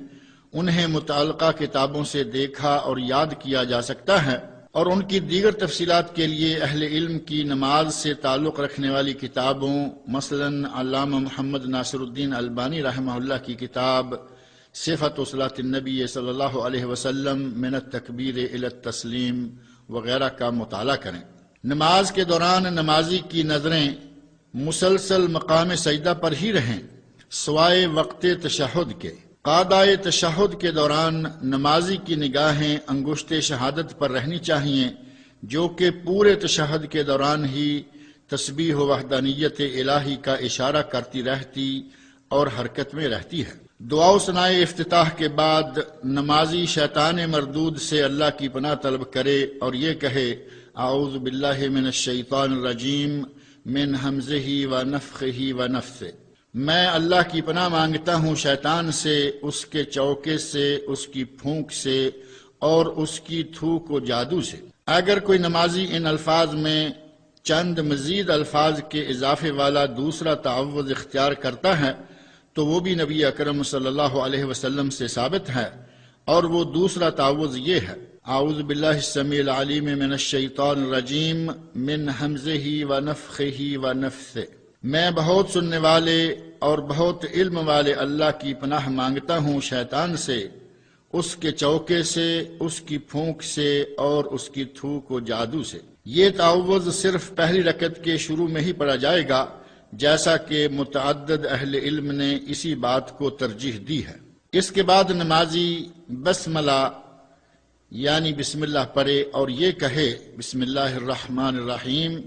انہیں متعلقہ کتابوں سے دیکھا اور یاد کیا جا سکتا ہے، اور ان کی دیگر تفصیلات کے لیے اہل علم کی نماز سے تعلق رکھنے والی کتابوں مثلا علامہ محمد ناصر الدین البانی رحمہ اللہ کی کتاب صفت صلاۃ النبی صلی اللہ علیہ وسلم من التکبیر الی التسلیم وغیرہ کا مطالعہ کریں۔ نماز کے دوران نمازی کی نظریں مسلسل مقام سجدہ پر ہی رہیں سوائے وقت تشہد کے۔ قادۂ تشہد کے دوران نمازی کی نگاہیں انگشت شہادت پر رہنی چاہیے، جو کہ پورے تشہد کے دوران ہی تسبیح و وحدانیت الہی کا اشارہ کرتی رہتی اور حرکت میں رہتی ہے۔ دعا و ثنائے افتتاح کے بعد نمازی شیطان مردود سے اللہ کی پناہ طلب کرے اور یہ کہے: اعوذ باللہ من الشیطان الرجیم من حمزہ و نفخہ و نفثہ، میں اللہ کی پناہ مانگتا ہوں شیطان سے، اس کے چوکے سے، اس کی پھونک سے اور اس کی تھوک و جادو سے۔ اگر کوئی نمازی ان الفاظ میں چند مزید الفاظ کے اضافے والا دوسرا تعوذ اختیار کرتا ہے تو وہ بھی نبی اکرم صلی اللہ علیہ وسلم سے ثابت ہے، اور وہ دوسرا تعوذ یہ ہے: اعوذ باللہ السمیع العلیم من الشیطان الرجیم من حمزہ و نفخہ و نفثہ، میں بہت سننے والے اور بہت علم والے اللہ کی پناہ مانگتا ہوں شیطان سے، اس کے چوکے سے، اس کی پھونک سے اور اس کی تھوک و جادو سے۔ یہ تعوذ صرف پہلی رکعت کے شروع میں ہی پڑھا جائے گا، جیسا کہ متعدد اہل علم نے اسی بات کو ترجیح دی ہے۔ اس کے بعد نمازی بسملہ یعنی بسم اللہ پڑھے اور یہ کہے: بسم اللہ الرحمن الرحیم،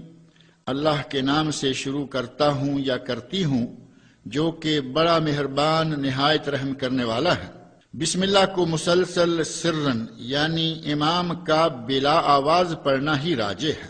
اللہ کے نام سے شروع کرتا ہوں یا کرتی ہوں جو کہ بڑا مہربان نہایت رحم کرنے والا ہے۔ بسم اللہ کو مسلسل سرن یعنی امام کا بلا آواز پڑھنا ہی راجح ہے۔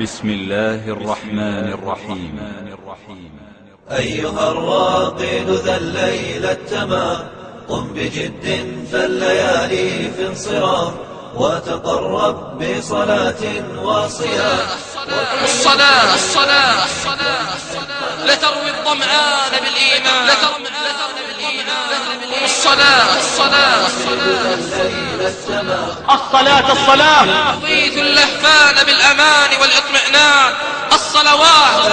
بسم الله الرحمن الرحيم. أيها الراقد ذا الليل التمام، قم بجد فالليالي في انصراف، وتقرب بصلاة وصيام. الصلاة لتروي الظمآن بالإيمان، الصلاة تغيث اللهفان بالأمان والإطمئنان. الصلوات.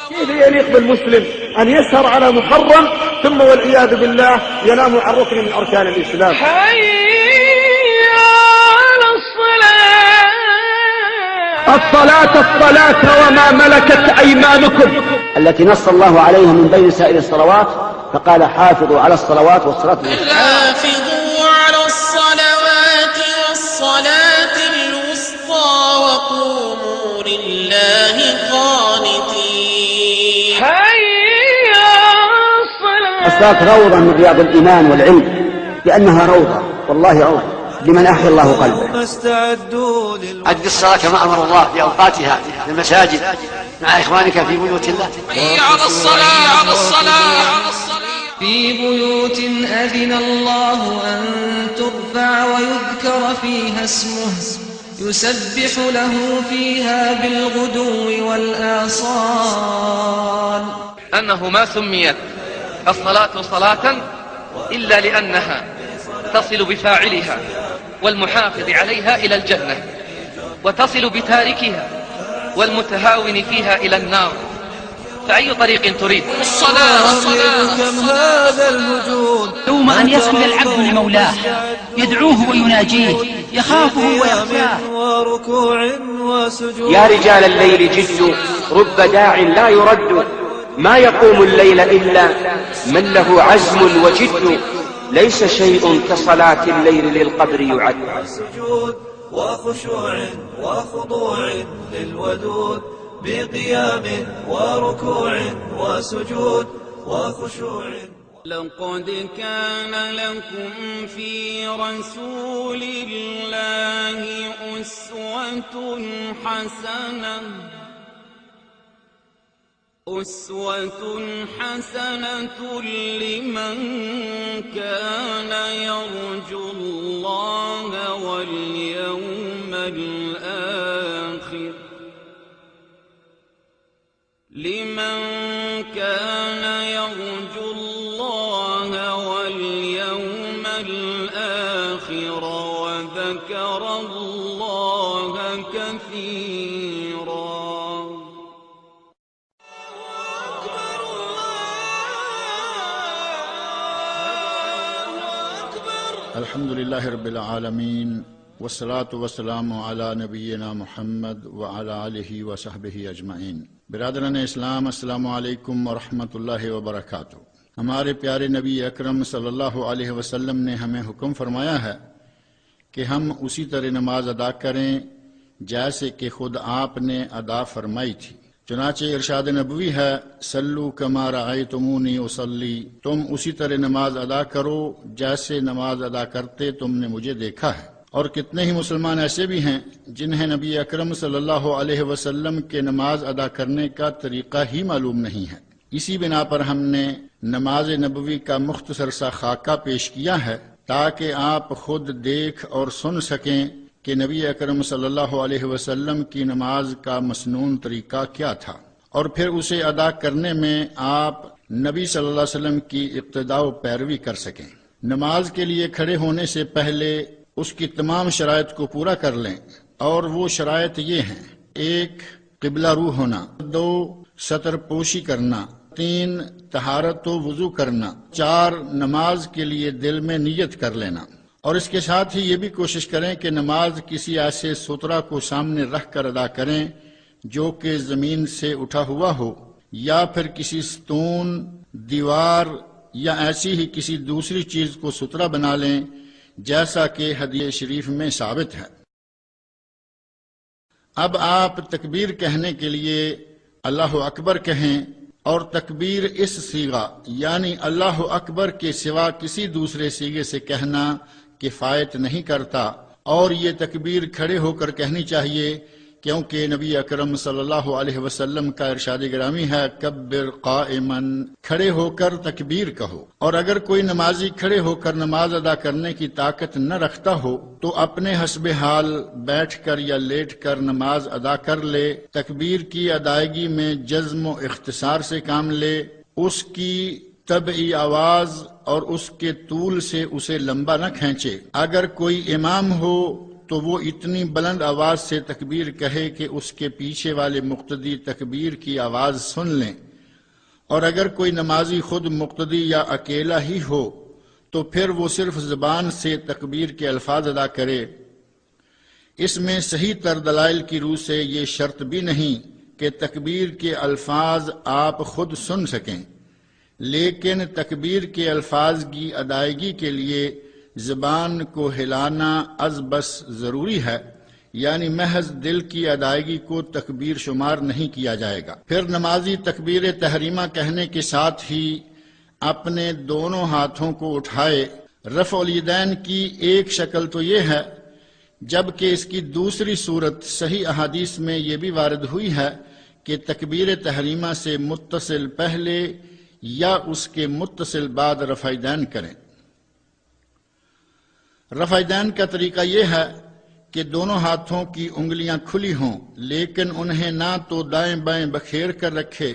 كيف يليق بالمسلم أن يسهر على محرم ثم والعياذ بالله ينام عن ركن من أركان الإسلام؟ الصلاة وما ملكت أيمانكم التي نص الله عليها من بين سائر الصلوات، فقال حافظوا على الصلوات والصلاة الوسطى. حافظوا على الصلوات والصلاة الوسطى وقوموا لله قانتين. الصلاة روضة من رياض الإيمان والعلم، لأنها روضة والله روضة لمن أحيا الله قلبه. أدي الصلاة كما أمر الله في أوقاتها في المساجد مع إخوانك في بيوت الله. على الصلاة في بيوت أذن الله أن ترفع ويذكر فيها اسمه يسبح له فيها بالغدو والآصال. أنه ما سميت الصلاة صلاة إلا لأنها تصل بفاعلها والمحافظ عليها إلى الجنة، وتصل بتاركها والمتهاون فيها إلى النار، فأي طريق تريد؟ الصلاة. يوم أن يسجد العبد لمولاه يدعوه ويناجيه يخافه ويخشاه. يا رجال الليل جد رب داع لا يرد، ما يقوم الليل إلا من له عزم وجد، ليس شيء كصلاة الليل للقبر يعد. سجود وخشوع وخضوع للودود، بقيام وركوع وسجود وخشوع. لقد كان لكم في رسول الله أسوة حسنة لمن كان يرجو الله واليوم الآخر وذكر الله كثيرا. الحمد للہ رب العالمین والصلاة والسلام علی نبینا محمد وعلی آلہ وصحبہ اجمعین. برادران اسلام، السلام علیکم ورحمۃ اللہ وبرکاتہ. ہمارے پیارے نبی اکرم صلی اللہ علیہ وسلم نے ہمیں حکم فرمایا ہے کہ ہم اسی طرح نماز ادا کریں جیسے کہ خود آپ نے ادا فرمائی تھی. چنانچہ ارشاد نبوی ہے، صلو کما رأیتمونی اصلی، تم اسی طرح نماز ادا کرو جیسے نماز ادا کرتے تم نے مجھے دیکھا ہے. اور کتنے ہی مسلمان ایسے بھی ہیں جنہیں نبی اکرم صلی اللہ علیہ وسلم کے نماز ادا کرنے کا طریقہ ہی معلوم نہیں ہے. اسی بنا پر ہم نے نماز نبوی کا مختصر سا خاکہ پیش کیا ہے تاکہ آپ خود دیکھ اور سن سکیں کہ نبی اکرم صلی اللہ علیہ وسلم کی نماز کا مسنون طریقہ کیا تھا، اور پھر اسے ادا کرنے میں آپ نبی صلی اللہ علیہ وسلم کی اقتداء و پیروی کر سکیں. نماز کے لیے کھڑے ہونے سے پہلے اس کی تمام شرائط کو پورا کر لیں، اور وہ شرائط یہ ہیں: 1. قبلہ رو ہونا، 2. سطر پوشی کرنا، 3. طہارت و وضو کرنا، 4. نماز کے لیے دل میں نیت کر لینا. اور اس کے ساتھ ہی یہ بھی کوشش کریں کہ نماز کسی ایسے سترہ کو سامنے رکھ کر ادا کریں جو کہ زمین سے اٹھا ہوا ہو، یا پھر کسی ستون، دیوار یا ایسی ہی کسی دوسری چیز کو سترہ بنا لیں جیسا کہ حدیث شریف میں ثابت ہے. اب آپ تکبیر کہنے کے لیے اللہ اکبر کہیں، اور تکبیر اس صیغہ یعنی اللہ اکبر کے سوا کسی دوسرے صیغے سے کہنا کفایت نہیں کرتا، اور یہ تکبیر کھڑے ہو کر کہنی چاہیے، کیونکہ نبی اکرم صلی اللہ علیہ وسلم کا ارشاد گرامی ہے، کبر قائما، کھڑے ہو کر تکبیر کہو. اور اگر کوئی نمازی کھڑے ہو کر نماز ادا کرنے کی طاقت نہ رکھتا ہو تو اپنے حسب حال بیٹھ کر یا لیٹ کر نماز ادا کر لے. تکبیر کی ادائیگی میں جزم و اختصار سے کام لے، اس کی طبعی آواز اور اس کے طول سے اسے لمبا نہ کھینچے. اگر کوئی امام ہو تو وہ اتنی بلند آواز سے تکبیر کہے کہ اس کے پیچھے والے مقتدی تکبیر کی آواز سن لیں، اور اگر کوئی نمازی خود مقتدی یا اکیلا ہی ہو تو پھر وہ صرف زبان سے تکبیر کے الفاظ ادا کرے. اس میں صحیح تر دلائل کی روح سے یہ شرط بھی نہیں کہ تکبیر کے الفاظ آپ خود سن سکیں، لیکن تکبیر کے الفاظ کی ادائیگی کے لیے زبان کو ہلانا از بس ضروری ہے، یعنی محض دل کی ادائیگی کو تکبیر شمار نہیں کیا جائے گا. پھر نمازی تکبیر تحریمہ کہنے کے ساتھ ہی اپنے دونوں ہاتھوں کو اٹھائے. رفع الیدین کی ایک شکل تو یہ ہے، جبکہ اس کی دوسری صورت صحیح احادیث میں یہ بھی وارد ہوئی ہے کہ تکبیر تحریمہ سے متصل پہلے یا اس کے متصل بعد رفع الیدین کریں. رفع الیدین کا طریقہ یہ ہے کہ دونوں ہاتھوں کی انگلیاں کھلی ہوں، لیکن انہیں نہ تو دائیں بائیں بکھیر کر رکھے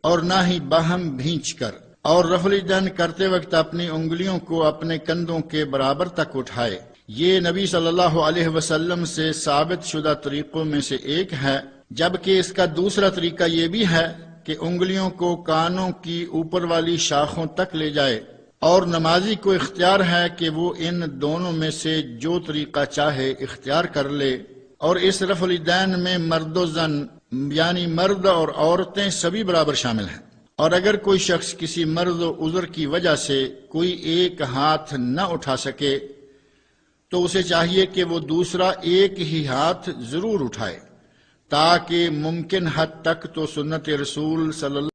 اور نہ ہی باہم بھینچ کر، اور رفع الیدین کرتے وقت اپنی انگلیوں کو اپنے کندھوں کے برابر تک اٹھائے. یہ نبی صلی اللہ علیہ وسلم سے ثابت شدہ طریقوں میں سے ایک ہے. جبکہ اس کا دوسرا طریقہ یہ بھی ہے کہ انگلیوں کو کانوں کی اوپر والی شاخوں تک لے جائے، اور نمازی کو اختیار ہے کہ وہ ان دونوں میں سے جو طریقہ چاہے اختیار کر لے. اور اس رفع الیدین میں مرد و زن یعنی مرد اور عورتیں سبھی برابر شامل ہیں. اور اگر کوئی شخص کسی مرض و عذر کی وجہ سے کوئی ایک ہاتھ نہ اٹھا سکے تو اسے چاہیے کہ وہ دوسرا ایک ہی ہاتھ ضرور اٹھائے تاکہ ممکن حد تک تو سنت رسول صلی اللہ